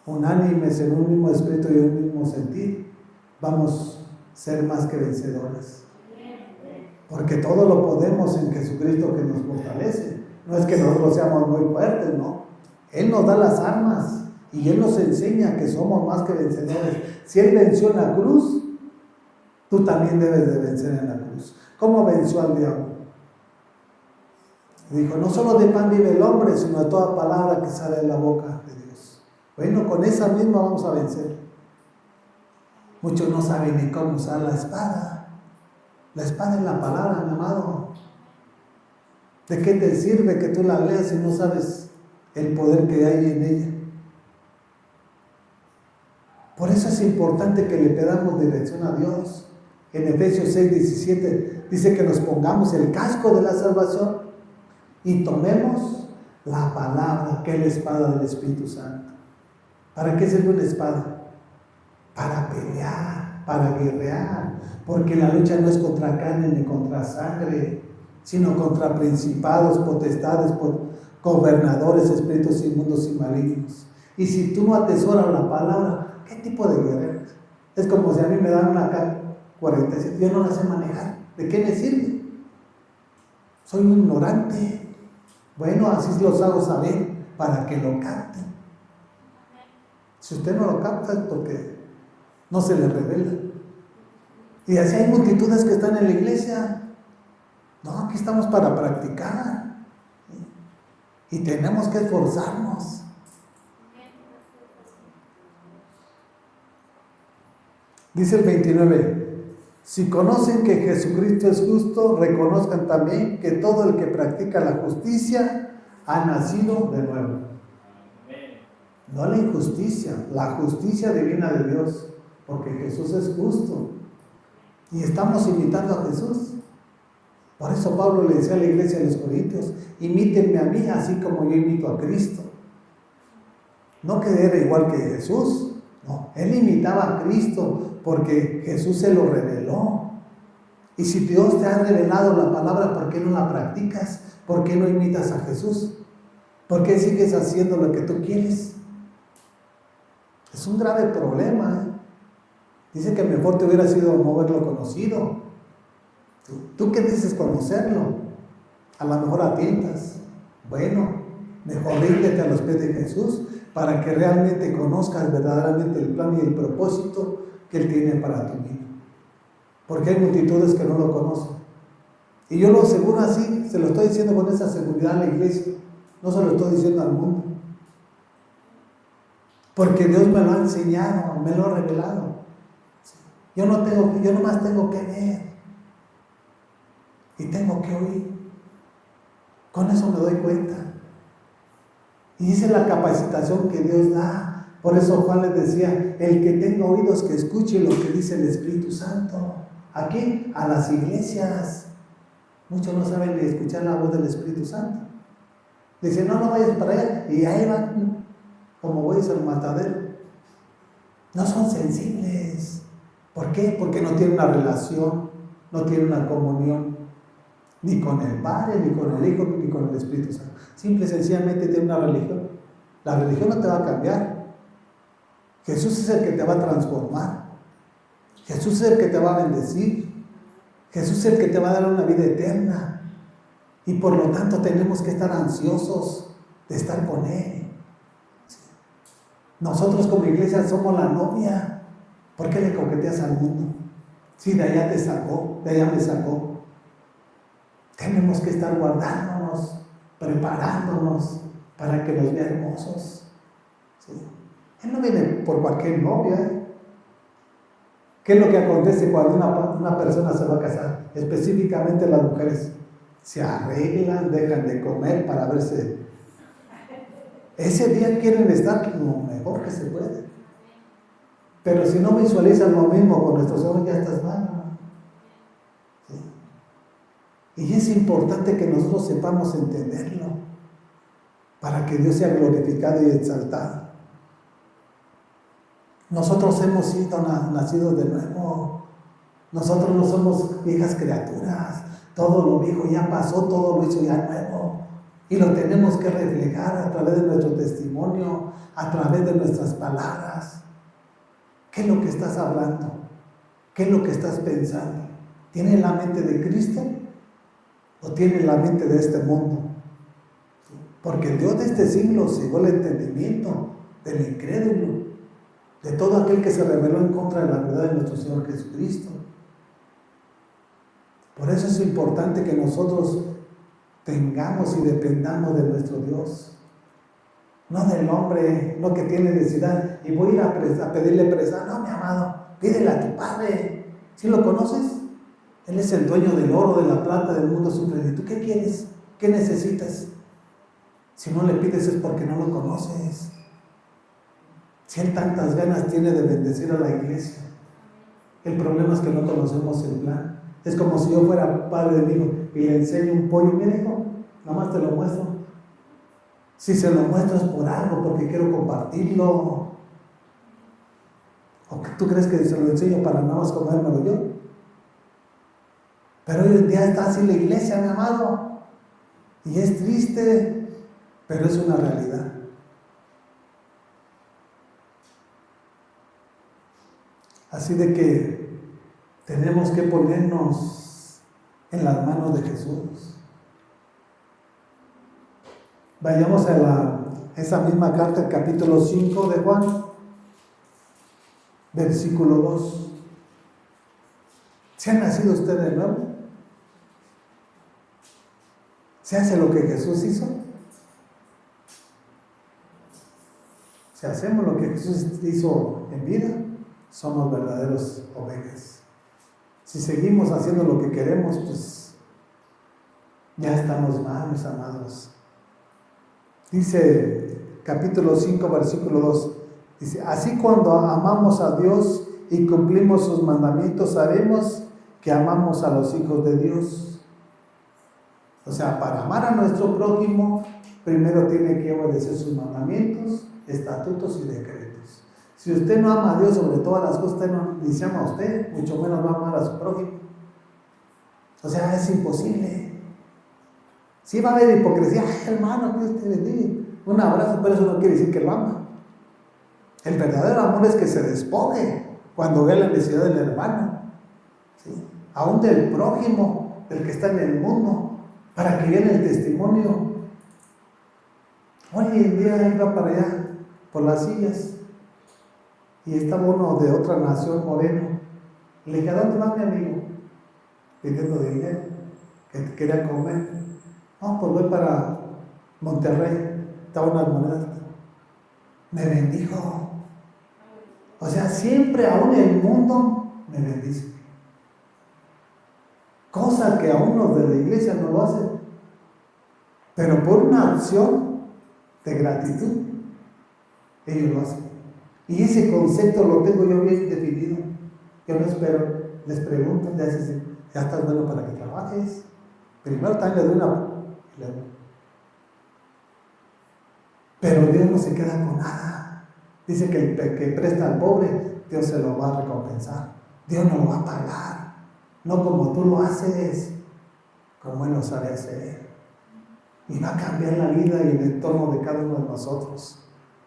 unánimes en un mismo espíritu y un mismo sentir, vamos a ser más que vencedores. Porque todo lo podemos en Jesucristo que nos fortalece. No es que nosotros seamos muy fuertes, no. Él nos da las armas y Él nos enseña que somos más que vencedores. Si Él venció en la cruz, tú también debes de vencer en la cruz. ¿Cómo venció al diablo? Dijo: no solo de pan vive el hombre, sino de toda palabra que sale de la boca de Dios. Bueno, con esa misma vamos a vencer. Muchos no saben ni cómo usar la espada. La espada es la palabra, mi amado. ¿De qué te sirve que tú la leas si no sabes el poder que hay en ella? Por eso es importante que le pedamos dirección a Dios. En Efesios 6:17 dice que nos pongamos el casco de la salvación y tomemos la palabra, que es la espada del Espíritu Santo. ¿Para qué sirve una espada? Para pelear, para guerrear, porque la lucha no es contra carne ni contra sangre, sino contra principados, potestades, gobernadores, espíritus inmundos y malignos. Y si tú no atesoras la palabra, ¿qué tipo de guerrero? Es como si a mí me dan una K-47, yo no la sé manejar. ¿De qué me sirve? Soy un ignorante. Bueno, así los hago saber para que lo capten. Si usted no lo capta es porque no se le revela. Y así hay multitudes que están en la iglesia. No, aquí estamos para practicar. Y tenemos que esforzarnos. Dice el 29: si conocen que Jesucristo es justo, reconozcan también que todo el que practica la justicia ha nacido de nuevo. No la injusticia, la justicia divina de Dios, porque Jesús es justo. Y estamos imitando a Jesús. Por eso Pablo le decía a la iglesia de los Corintios: imítenme a mí así como yo imito a Cristo. No que era igual que Jesús, no, él imitaba a Cristo porque Jesús se lo reveló. Y si Dios te ha revelado la palabra, ¿por qué no la practicas? ¿Por qué no imitas a Jesús? ¿Por qué sigues haciendo lo que tú quieres? Es un grave problema, ¿eh? Dice que mejor te hubiera sido no haberlo conocido. ¿Tú qué dices conocerlo? A lo mejor atientas. Bueno, mejor ríndete a los pies de Jesús para que realmente conozcas verdaderamente el plan y el propósito que Él tiene para tu vida. Porque hay multitudes que no lo conocen. Y yo lo aseguro así, se lo estoy diciendo con esa seguridad a la iglesia. No se lo estoy diciendo al mundo. Porque Dios me lo ha enseñado, me lo ha revelado. Yo nomás tengo que ver. Y tengo que oír. Con eso me doy cuenta. Y esa es la capacitación que Dios da. Por eso Juan les decía: el que tenga oídos que escuche lo que dice el Espíritu Santo. ¿A qué? A las iglesias. Muchos no saben ni escuchar la voz del Espíritu Santo. Dicen: no vayas para allá. Y ahí van como bueyes al matadero. No son sensibles. ¿Por qué? Porque no tienen una relación, no tienen una comunión, ni con el Padre, ni con el Hijo, ni con el Espíritu Santo. Simple y sencillamente tiene una religión. La religión no te va a cambiar. Jesús es el que te va a transformar. Jesús es el que te va a bendecir. Jesús es el que te va a dar una vida eterna. Y por lo tanto tenemos que estar ansiosos de estar con Él. Nosotros como iglesia somos la novia. ¿Por qué le coqueteas al mundo? Si de allá te sacó, de allá me sacó. Tenemos que estar guardándonos, preparándonos para que nos vea hermosos. ¿Sí? Él no viene por cualquier novia. ¿Qué es lo que acontece cuando una persona se va a casar? Específicamente las mujeres se arreglan, dejan de comer para verse. Ese día quieren estar lo mejor que se puede. Pero si no visualizan lo mismo con nuestros ojos, ya estás mal, ¿no? ¿Sí? Y es importante que nosotros sepamos entenderlo para que Dios sea glorificado y exaltado. Nosotros hemos sido nacidos de nuevo. Nosotros no somos viejas criaturas. Todo lo viejo ya pasó, todo lo hizo ya nuevo. Y lo tenemos que reflejar a través de nuestro testimonio, a través de nuestras palabras. ¿Qué es lo que estás hablando? ¿Qué es lo que estás pensando? ¿Tienes la mente de Cristo o tienes la mente de este mundo? Porque el Dios de este siglo cegó el entendimiento del incrédulo, de todo aquel que se rebeló en contra de la verdad de nuestro Señor Jesucristo. Por eso es importante que nosotros tengamos y dependamos de nuestro Dios. No del hombre, no que tiene necesidad y voy a ir a pedirle prestado. No, mi amado, pídele a tu Padre. ¿Sí lo conoces? Él es el dueño del oro, de la plata, del mundo supremo. ¿Y tú qué quieres? ¿Qué necesitas? Si no le pides es porque no lo conoces. Si Él tantas ganas tiene de bendecir a la iglesia, el problema es que no conocemos el plan. Es como si yo fuera padre de mi hijo y le enseño un pollo. Mira, hijo, nomás te lo muestro. Si se lo muestro es por algo, porque quiero compartirlo. ¿O tú crees que se lo enseño para nada más comérmelo yo? Pero hoy en día está así la iglesia, mi amado. Y es triste, pero es una realidad. Así de que tenemos que ponernos en las manos de Jesús. Vayamos a esa misma carta, el capítulo 5 de Juan, versículo 2. ¿Se ha nacido usted de nuevo? ¿Se hace lo que Jesús hizo? Si hacemos lo que Jesús hizo en vida, somos verdaderos ovejas. Si seguimos haciendo lo que queremos, pues ya estamos mal, mis amados. Dice capítulo 5, versículo 2. Dice, así cuando amamos a Dios y cumplimos sus mandamientos, sabemos que amamos a los hijos de Dios. O sea, para amar a nuestro prójimo, primero tiene que obedecer sus mandamientos, estatutos y decretos. Si usted no ama a Dios sobre todas las cosas, usted no ni se ama a usted, mucho menos va a amar a su prójimo. O sea, es imposible. Sí va a haber hipocresía. Ay, hermano, que Dios te bendiga. Un abrazo, pero eso no quiere decir que lo ama. El verdadero amor es que se despoje cuando ve la necesidad del hermano, ¿sí? Aún del prójimo, del que está en el mundo, para que vean el testimonio. Hoy en día iba para allá, por las sillas, y estaba uno de otra nación, moreno. Le dije, ¿a dónde va mi amigo? Pidiendo dinero, que quería comer. No, pues voy para Monterrey, estaban unas monedas. Me bendijo. O sea, siempre aún el mundo me bendice. Cosa que aún los de la iglesia no lo hacen. Pero por una acción de gratitud, ellos lo hacen. Y ese concepto lo tengo yo bien definido. Yo no espero, les pregunto, ya estás bueno para que trabajes. Primero también le doy una. Pero Dios no se queda con nada. Dice que el que presta al pobre, Dios se lo va a recompensar. Dios no lo va a pagar. No como tú lo haces, como Él lo sabe hacer. Y va a cambiar la vida y el entorno de cada uno de nosotros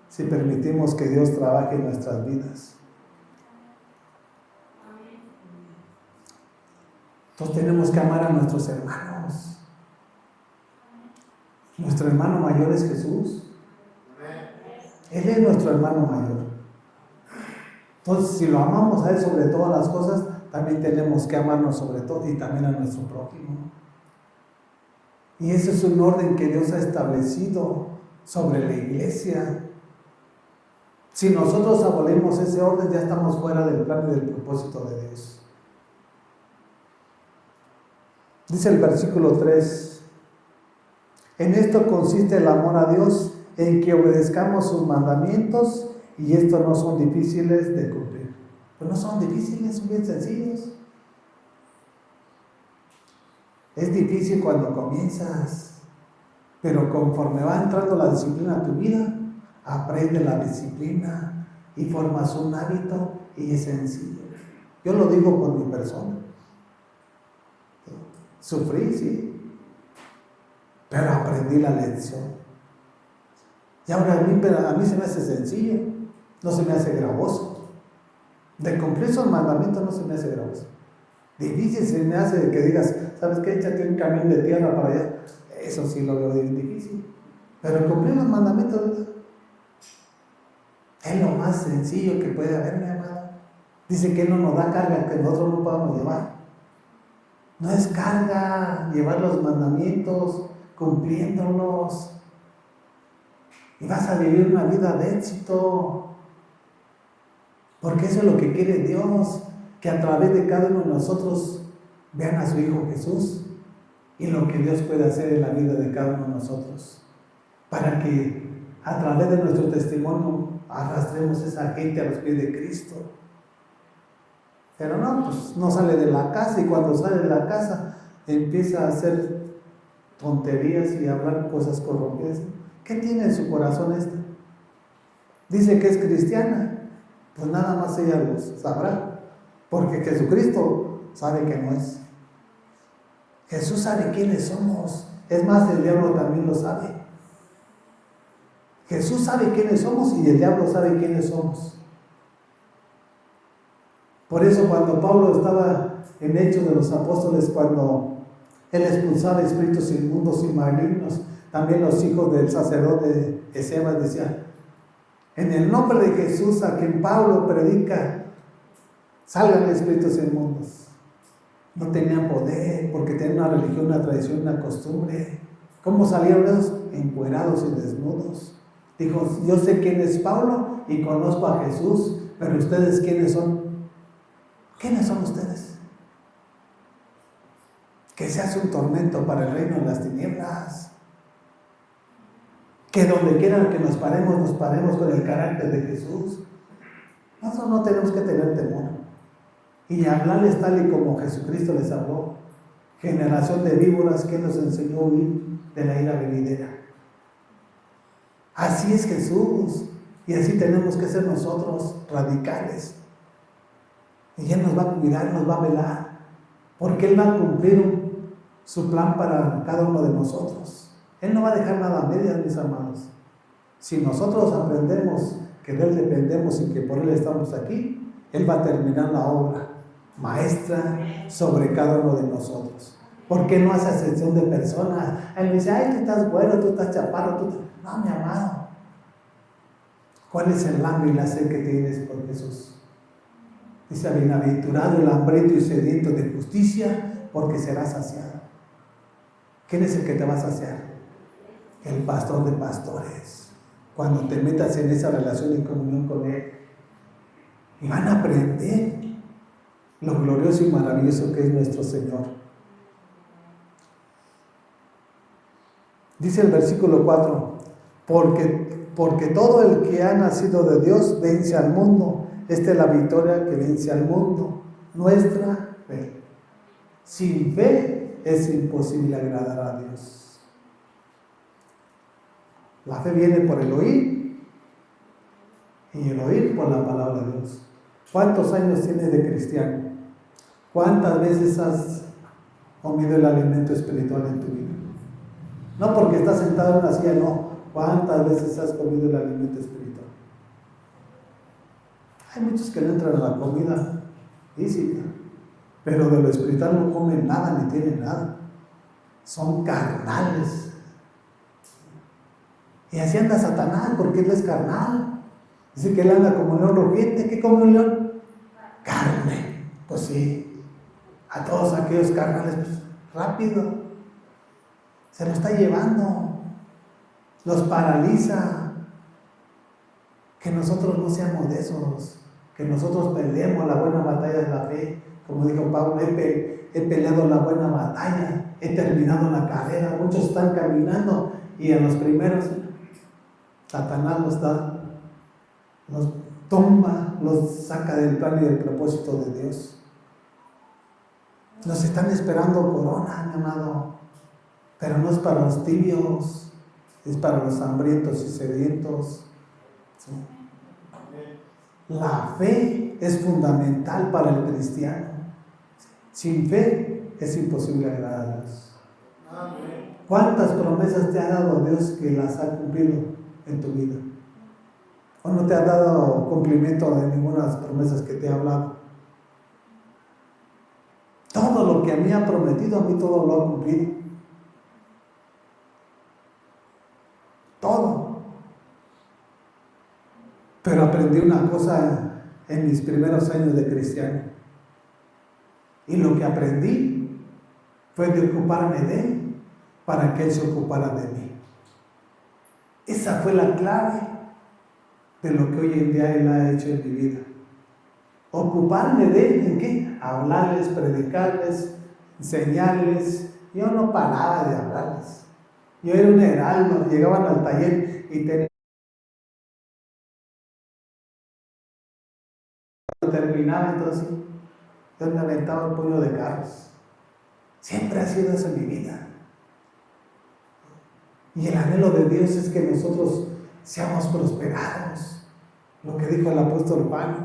si permitimos que Dios trabaje en nuestras vidas. Entonces tenemos que amar a nuestros hermanos. Nuestro hermano mayor es Jesús. Él es nuestro hermano mayor. Entonces, si lo amamos a Él sobre todas las cosas, también tenemos que amarnos sobre todo y también a nuestro prójimo. Y ese es un orden que Dios ha establecido sobre la iglesia. Si nosotros abolemos ese orden, ya estamos fuera del plan y del propósito de Dios. Dice el versículo 3: en esto consiste el amor a Dios, en que obedezcamos sus mandamientos, y estos no son difíciles de cumplir. Pues no son difíciles, son bien sencillos. Es difícil cuando comienzas, pero conforme va entrando la disciplina a tu vida, aprende la disciplina y formas un hábito y es sencillo. Yo lo digo por mi persona. Sufrí, sí, pero aprendí la lección. Y ahora a mí se me hace sencillo, no se me hace gravoso. De cumplir esos mandamientos no se me hace gravoso. Difícil se me hace que digas, ¿sabes qué? Échate un camión de tierra para allá. Eso sí lo veo difícil. Pero cumplir los mandamientos es lo más sencillo que puede haber, mi amado. Dice que Él no nos da carga que nosotros no podamos llevar. No es carga llevar los mandamientos, cumpliéndolos. Y vas a vivir una vida de éxito. Porque eso es lo que quiere Dios, que a través de cada uno de nosotros vean a su Hijo Jesús y lo que Dios puede hacer en la vida de cada uno de nosotros, para que a través de nuestro testimonio arrastremos a esa gente a los pies de Cristo. Pero no, pues no sale de la casa, y cuando sale de la casa empieza a hacer tonterías y a hablar cosas corrompidas. ¿Qué tiene en su corazón esta? Dice que es cristiana. Pues nada más ella lo sabrá, porque Jesucristo sabe que no es. Jesús sabe quiénes somos. Es más, el diablo también lo sabe. Jesús sabe quiénes somos y el diablo sabe quiénes somos. Por eso cuando Pablo estaba en Hechos de los Apóstoles, cuando él expulsaba espíritus inmundos y malignos, también los hijos del sacerdote Escevas decían: en el nombre de Jesús, a quien Pablo predica, salgan espíritus inmundos. No tenían poder, porque tenían una religión, una tradición, una costumbre. ¿Cómo salieron esos? Encuerados y desnudos. Dijo: yo sé quién es Pablo y conozco a Jesús, pero ustedes, ¿quiénes son? ¿Quiénes son ustedes? Que se hace un tormento para el reino de las tinieblas. Que donde quieran que nos paremos con el carácter de Jesús. Nosotros no tenemos que tener temor. Y hablarles tal y como Jesucristo les habló. Generación de víboras, que nos enseñó a huir de la ira venidera. Así es Jesús. Y así tenemos que ser nosotros, radicales. Y Él nos va a cuidar, nos va a velar. Porque Él va a cumplir su plan para cada uno de nosotros. Él no va a dejar nada a medias, mis amados. Si nosotros aprendemos que de Él dependemos y que por Él estamos aquí, Él va a terminar la obra maestra sobre cada uno de nosotros. Porque no hace excepción de personas. Él dice: ay, tú estás bueno, tú estás chaparro, No, mi amado. ¿Cuál es el hambre y la sed que tienes por Jesús? Dice: bienaventurado el hambriento y sediento de justicia, porque será saciado. ¿Quién es el que te va a saciar? El pastor de pastores. Cuando te metas en esa relación y comunión con Él, y van a aprender lo glorioso y maravilloso que es nuestro Señor. Dice el versículo 4: porque todo el que ha nacido de Dios vence al mundo. Esta es la victoria que vence al mundo, nuestra fe. Sin fe es imposible agradar a Dios. La fe viene por el oír, y el oír por la palabra de Dios. ¿Cuántos años tienes de cristiano? ¿Cuántas veces has comido el alimento espiritual en tu vida? No porque estás sentado en una silla, no. ¿Cuántas veces has comido el alimento espiritual? Hay muchos que no entran a la comida física, pero de lo espiritual no comen nada ni tienen nada. Son carnales. Y así anda Satanás, porque él es carnal. Dice que él anda como león rugiente. ¿Qué come un león? Carne. Pues sí, a todos aquellos carnales, pues, rápido. Se lo está llevando. Los paraliza. Que nosotros no seamos de esos. Que nosotros peleemos la buena batalla de la fe. Como dijo Pablo, he peleado la buena batalla. He terminado la carrera. Muchos están caminando y a los primeros Satanás los tumba, los saca del plan y del propósito de Dios. Nos están esperando corona, mi amado, pero no es para los tibios, es para los hambrientos y sedientos. ¿Sí? La fe es fundamental para el cristiano. Sin fe es imposible agradar a Dios. ¿Cuántas promesas te ha dado Dios que las ha cumplido en tu vida? ¿O no te ha dado cumplimiento de ninguna de las promesas que te ha hablado? Todo lo que a mí ha prometido, a mí todo lo ha cumplido. Todo. Pero aprendí una cosa en mis primeros años de cristiano. Y lo que aprendí fue de ocuparme de Él para que Él se ocupara de mí. Esa fue la clave de lo que hoy en día Él ha hecho en mi vida. Ocuparme de Él, ¿en qué? Hablarles, predicarles, enseñarles. Yo no paraba de hablarles. Yo era un heraldo, llegaban al taller y terminaba entonces, yo me aventaba un puño de carros. Siempre ha sido eso en mi vida. Y el anhelo de Dios es que nosotros seamos prosperados. Lo que dijo el apóstol Pablo: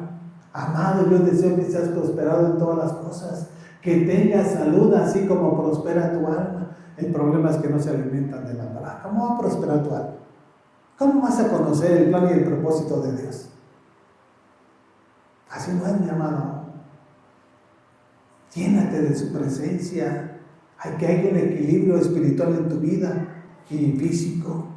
amado, yo deseo que seas prosperado en todas las cosas, que tengas salud así como prospera tu alma. El problema es que no se alimentan de la palabra. ¿Cómo va a prosperar tu alma? ¿Cómo vas a conocer el plan y el propósito de Dios? Así no es, mi amado. Llénate de su presencia. Hay que haya un equilibrio espiritual en tu vida y físico.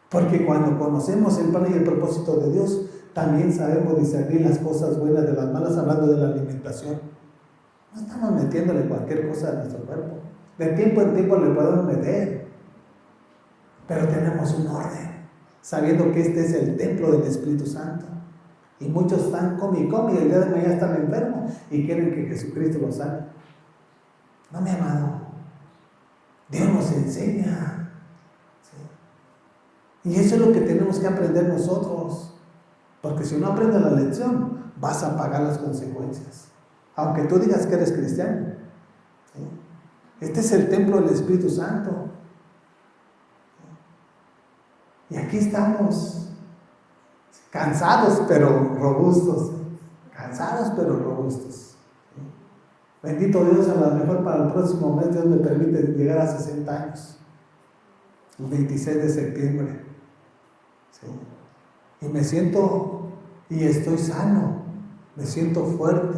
Porque cuando conocemos el plan y el propósito de Dios, también sabemos discernir las cosas buenas de las malas, hablando de la alimentación. No estamos metiéndole cualquier cosa a nuestro cuerpo. De tiempo en tiempo le podemos meter, pero tenemos un orden, sabiendo que este es el templo del Espíritu Santo. Y muchos están come y come, y el día de mañana están enfermos y quieren que Jesucristo los sane. No, mi amado, Dios nos enseña. ¿Sí? Y eso es lo que tenemos que aprender nosotros. Porque si no aprendes la lección, vas a pagar las consecuencias. Aunque tú digas que eres cristiano. ¿Sí? Este es el templo del Espíritu Santo. Y aquí estamos, cansados pero robustos. Cansados pero robustos. Bendito Dios, a lo mejor para el próximo mes Dios me permite llegar a 60 años. El 26 de septiembre. ¿Sí? Y me siento, y estoy sano, me siento fuerte.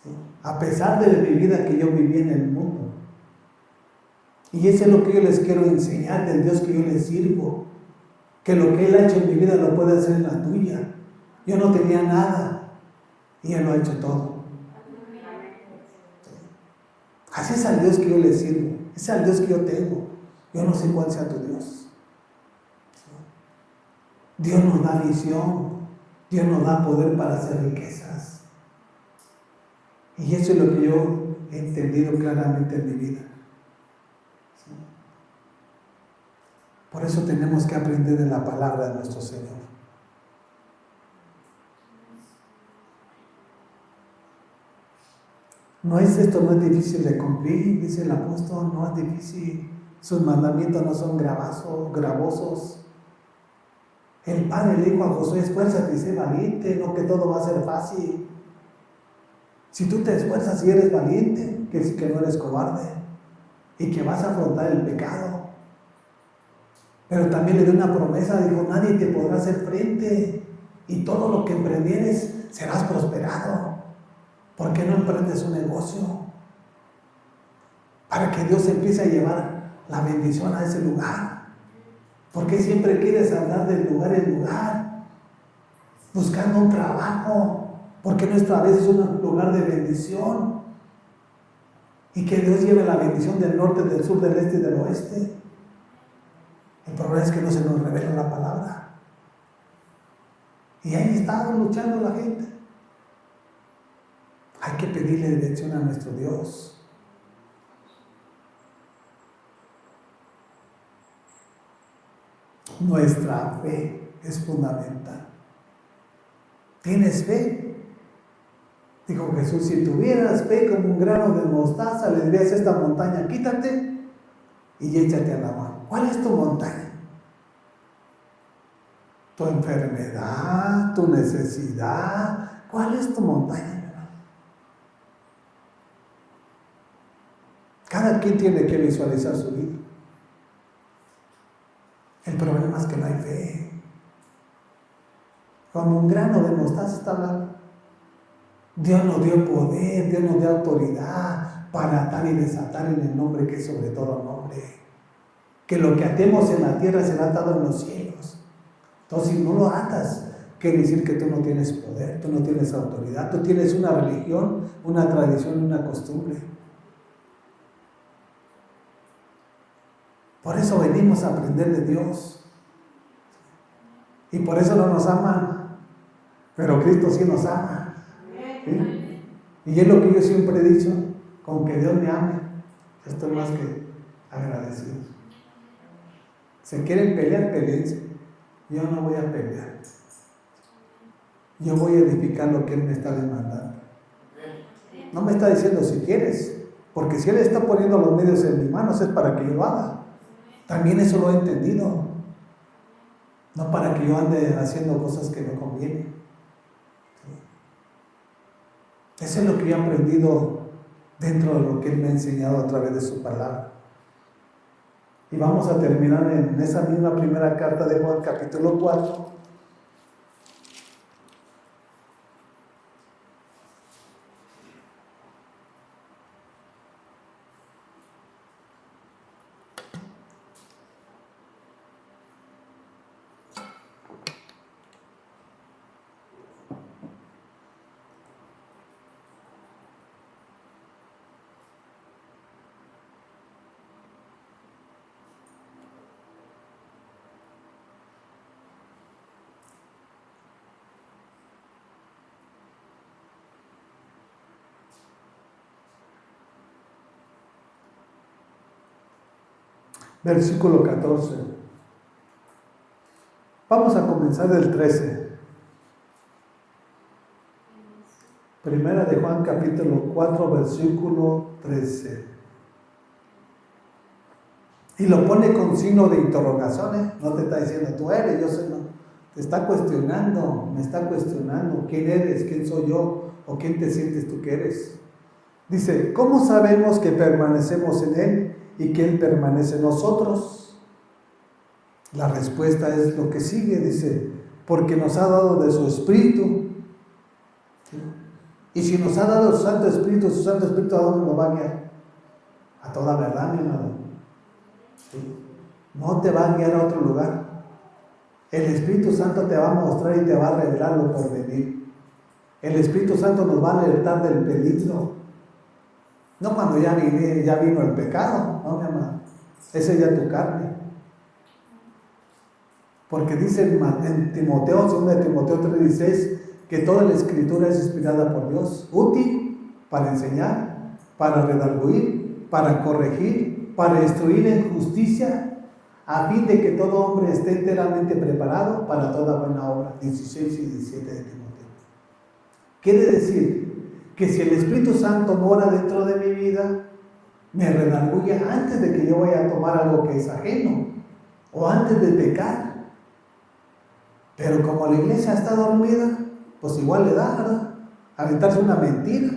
¿Sí? A pesar de mi vida que yo viví en el mundo. Y eso es lo que yo les quiero enseñar del Dios que yo les sirvo. Que lo que Él ha hecho en mi vida lo puede hacer en la tuya. Yo no tenía nada y Él lo ha hecho todo. Así es al Dios que yo le sirvo. Ese es al Dios que yo tengo. Yo no sé cuál sea tu Dios. Dios nos da visión. Dios nos da poder para hacer riquezas. Y eso es lo que yo he entendido claramente en mi vida. Por eso tenemos que aprender de la palabra de nuestro Señor. Esto no es difícil de cumplir, dice el apóstol, no es difícil. Sus mandamientos no son gravosos. El Padre le dijo a Josué: esfuérzate y sé valiente, no que todo va a ser fácil. Si tú te esfuerzas y eres valiente, quiere decir que no eres cobarde. y que vas a afrontar el pecado. Pero también le dio una promesa, dijo, nadie te podrá hacer frente y todo lo que emprendieres serás prosperado. ¿Por qué no emprendes un negocio? Para que Dios empiece a llevar la bendición a ese lugar. ¿Por qué siempre quieres andar de lugar en lugar? Buscando un trabajo. Porque nuestra vez es un lugar de bendición. Y que Dios lleve la bendición del norte, del sur, del este y del oeste. El problema es que no se nos revela la palabra. Y ahí está luchando la gente. Hay que pedirle dirección a nuestro Dios. Nuestra fe es fundamental. ¿Tienes fe? Dijo Jesús, si tuvieras fe como un grano de mostaza, le dirías a esta montaña, quítate y échate al agua. ¿Cuál es tu montaña? Tu enfermedad, tu necesidad. ¿Cuál es tu montaña? Cada quien tiene que visualizar su vida. El problema es que no hay fe. Como un grano de mostaza está hablando. Dios nos dio poder, Dios nos dio autoridad para atar y desatar en el nombre que es sobre todo nombre. Que lo que atemos en la tierra será atado en los cielos. Entonces, si no lo atas, quiere decir que tú no tienes poder, tú no tienes autoridad, tú tienes una religión, una tradición, una costumbre. Por eso venimos a aprender de Dios. Y por eso no nos aman. Pero Cristo sí nos ama. ¿Sí? Y es lo que yo siempre he dicho, con que Dios me ame, estoy más que agradecido. ¿Se quieren pelear? Peleense. Yo no voy a pelear. Yo voy a edificar lo que Él me está demandando. No me está diciendo si quieres, porque si Él está poniendo los medios en mis manos es para que yo lo haga. También eso lo he entendido. No para que yo ande haciendo cosas que no convienen. Eso es lo que yo he aprendido dentro de lo que Él me ha enseñado a través de su palabra. Y vamos a terminar en esa misma primera carta de Juan, capítulo 4. Versículo 14. Vamos a comenzar del 13. Primera de Juan, capítulo 4, versículo 13. Y lo pone con signo de interrogación, No te está diciendo, tú eres, yo soy, no. Te está cuestionando, me está cuestionando. ¿Quién eres? ¿Quién soy yo? ¿O quién te sientes tú que eres? Dice, ¿cómo sabemos que permanecemos en Él y que Él permanece en nosotros? La respuesta es lo que sigue, dice, porque nos ha dado de su Espíritu. ¿Sí? Y si nos ha dado su Santo Espíritu ¿a dónde nos va a guiar? A toda verdad, mi amado. ¿Sí? No te va a guiar a otro lugar. El Espíritu Santo te va a mostrar y te va a revelar lo por venir. El Espíritu Santo nos va a alertar del peligro. No cuando ya vino el pecado, no, mi amado. Ese ya es tu carne. Porque dice en Timoteo, 2 de Timoteo 3:16, que toda la Escritura es inspirada por Dios, útil para enseñar, para redarguir, para corregir, para instruir en justicia, a fin de que todo hombre esté enteramente preparado para toda buena obra. 16 y 17 de Timoteo. Quiere decir que si el Espíritu Santo mora dentro de mi vida, me redarguye antes de que yo vaya a tomar algo que es ajeno, o antes de pecar. Pero como la iglesia está dormida, pues igual le da, ¿verdad? Aventarse una mentira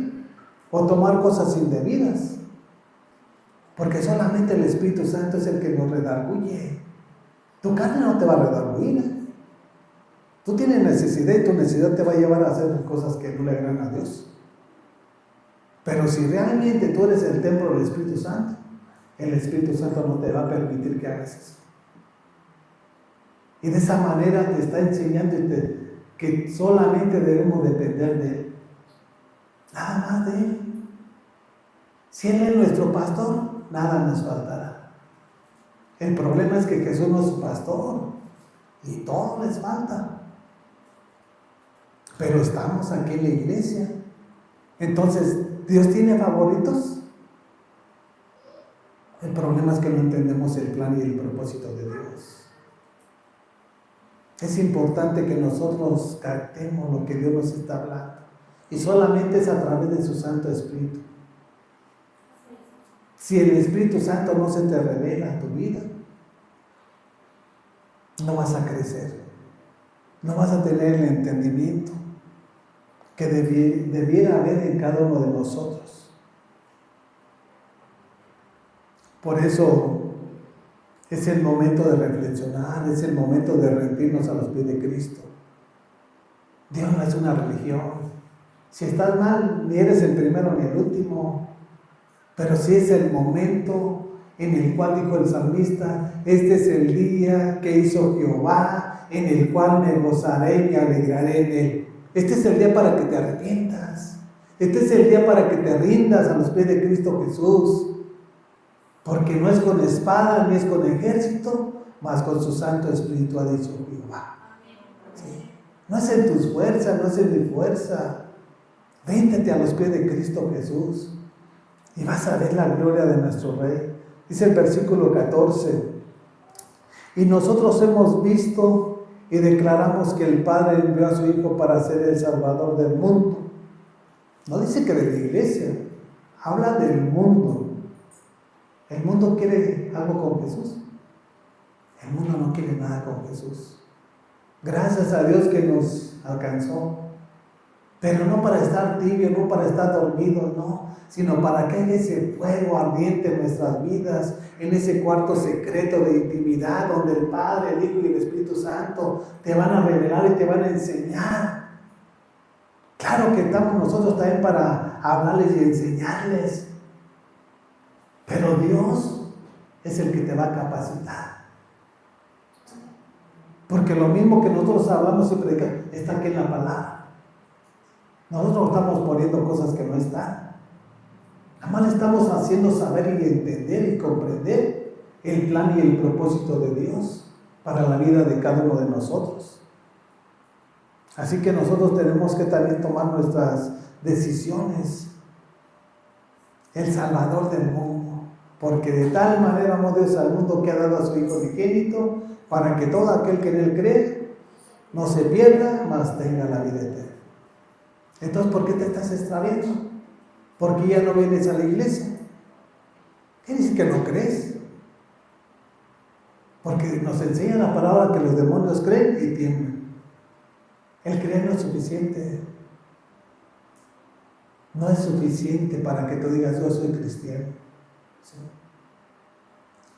o tomar cosas indebidas. Porque solamente el Espíritu Santo es el que nos redarguye. Tu carne no te va a redarguir. Tú tienes necesidad y tu necesidad te va a llevar a hacer cosas que no le agradan a Dios. Pero si realmente tú eres el templo del Espíritu Santo, el Espíritu Santo no te va a permitir que hagas eso. Y de esa manera te está enseñando que solamente debemos depender de Él. Nada más de Él. Si Él es nuestro pastor, nada nos faltará. El problema es que Jesús no es su pastor y todo les falta. Pero estamos aquí en la iglesia. Entonces, ¿Dios tiene favoritos? El problema es que no entendemos el plan y el propósito de Dios. Es importante que nosotros captemos lo que Dios nos está hablando. Y solamente es a través de su Santo Espíritu. Si el Espíritu Santo no se te revela en tu vida, no vas a crecer. No vas a tener el entendimiento que debiera haber en cada uno de nosotros. Por eso es el momento de reflexionar, es el momento de rendirnos a los pies de Cristo. Dios no es una religión. Si estás mal, ni eres el primero ni el último. Pero sí es el momento en el cual dijo el salmista: este es el día que hizo Jehová, en el cual me gozaré y me alegraré en él. Este es el día para que te arrepientas. Este es el día para que te rindas a los pies de Cristo Jesús. Porque no es con espada ni es con ejército, mas con su Santo Espíritu, ha dicho Jehová. ¿Sí? No es en tus fuerzas, no es en mi fuerza. Ríndete a los pies de Cristo Jesús y vas a ver la gloria de nuestro Rey. Dice el versículo 14: y nosotros hemos visto y declaramos que el Padre envió a su Hijo para ser el Salvador del mundo. No dice que de la iglesia, habla del mundo. ¿El mundo quiere algo con Jesús? El mundo no quiere nada con Jesús. Gracias a Dios que nos alcanzó. Pero no para estar tibio, no para estar dormido, no, sino para que haya ese fuego ardiente en nuestras vidas, en ese cuarto secreto de intimidad, donde el Padre, el Hijo y el Espíritu Santo te van a revelar y te van a enseñar. Claro que estamos nosotros también para hablarles y enseñarles, pero Dios es el que te va a capacitar. Porque lo mismo que nosotros hablamos y predicamos está aquí en la palabra. Nosotros estamos poniendo cosas que no están. Nada más le estamos haciendo saber y entender y comprender el plan y el propósito de Dios para la vida de cada uno de nosotros. Así que nosotros tenemos que también tomar nuestras decisiones. El Salvador del mundo. Porque de tal manera amó Dios al mundo que ha dado a su Hijo unigénito, para que todo aquel que en él cree no se pierda, mas tenga la vida eterna. Entonces, ¿por qué te estás extraviando? ¿Por qué ya no vienes a la iglesia? ¿Quiere decir que no crees? Porque nos enseña la palabra que los demonios creen y tiemblan. El creer no es suficiente. No es suficiente para que tú digas: yo soy cristiano. ¿Sí?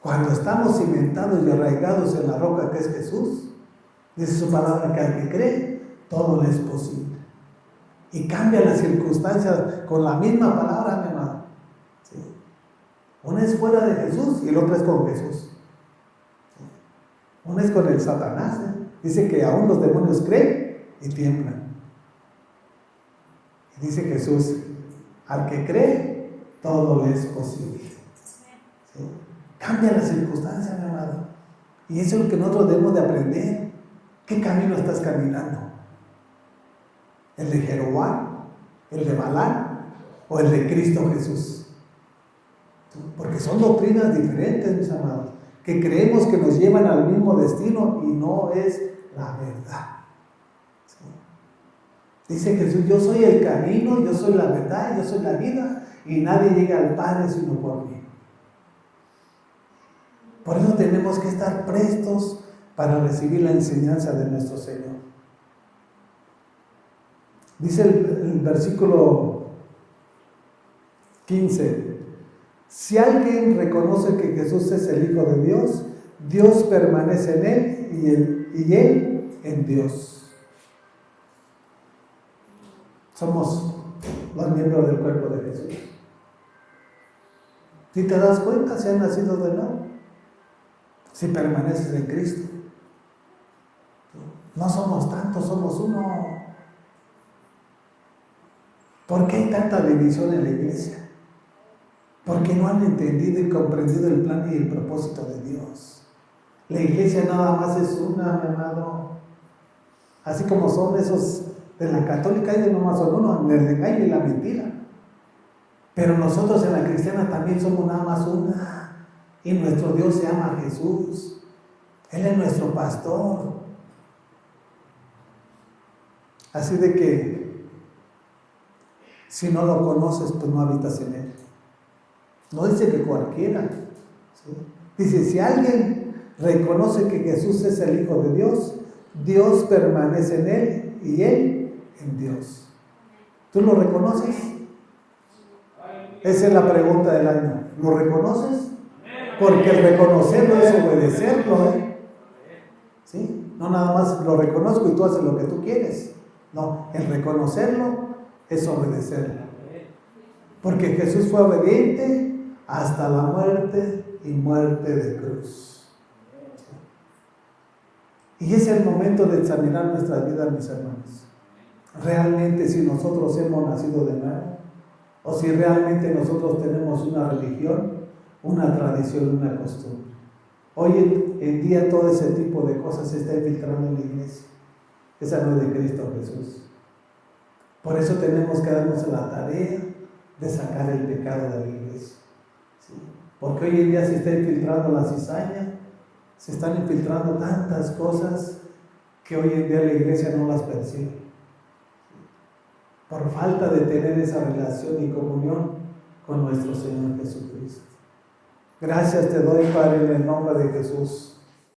Cuando estamos cimentados y arraigados en la roca que es Jesús, dice su palabra que al que cree, todo le es posible. Y cambia las circunstancias con la misma palabra, mi hermano. ¿Sí? Una es fuera de Jesús y el otro es con Jesús. ¿Sí? Una es con el Satanás. Dice que aún los demonios creen y tiemblan. Y dice Jesús: al que cree, todo le es posible. ¿Sí? Cambia las circunstancias, mi hermano. Y eso es lo que nosotros debemos de aprender. ¿Qué camino estás caminando? ¿El de Jeroboam, el de Balaam o el de Cristo Jesús? Porque son doctrinas diferentes, mis amados, que creemos que nos llevan al mismo destino y no es la verdad. ¿Sí? Dice Jesús: yo soy el camino, yo soy la verdad, yo soy la vida, y nadie llega al Padre sino por mí. Por eso tenemos que estar prestos para recibir la enseñanza de nuestro Señor. Dice el versículo 15: Si alguien reconoce que Jesús es el Hijo de Dios, Dios permanece en él y él en Dios. Somos los miembros del cuerpo de Jesús. Si te das cuenta, si has nacido de nuevo, si permaneces en Cristo. No somos tantos, somos uno. ¿Por qué hay tanta división en la iglesia? Porque no han entendido y comprendido el plan y el propósito de Dios. La iglesia nada más es una, mi amado. Así como son esos de la católica, ellos nomás son uno, en el engaño y la mentira. Pero nosotros en la cristiana también somos nada más una. Y nuestro Dios se llama Jesús. Él es nuestro pastor. Así de que si no lo conoces, pues no habitas en él. No dice que cualquiera. ¿Sí? Dice, si alguien reconoce que Jesús es el Hijo de Dios, Dios permanece en él y él en Dios. ¿Tú lo reconoces? Esa es la pregunta del año. ¿Lo reconoces? Porque el reconocerlo es obedecerlo, ¿sí? No nada más lo reconozco y tú haces lo que tú quieres. No, el reconocerlo es obedecerlo. Porque Jesús fue obediente hasta la muerte y muerte de cruz. Y es el momento de examinar nuestra vida, mis hermanos. Realmente si nosotros hemos nacido de nuevo, o si realmente nosotros tenemos una religión, una tradición, una costumbre. Hoy en día todo ese tipo de cosas se está infiltrando en la iglesia. Esa no es de Cristo Jesús. Por eso tenemos que darnos la tarea de sacar el pecado de la iglesia. ¿Sí? Porque hoy en día se está infiltrando la cizaña, se están infiltrando tantas cosas que hoy en día la iglesia no las percibe. Por falta de tener esa relación y comunión con nuestro Señor Jesucristo. Gracias te doy, Padre, en el nombre de Jesús.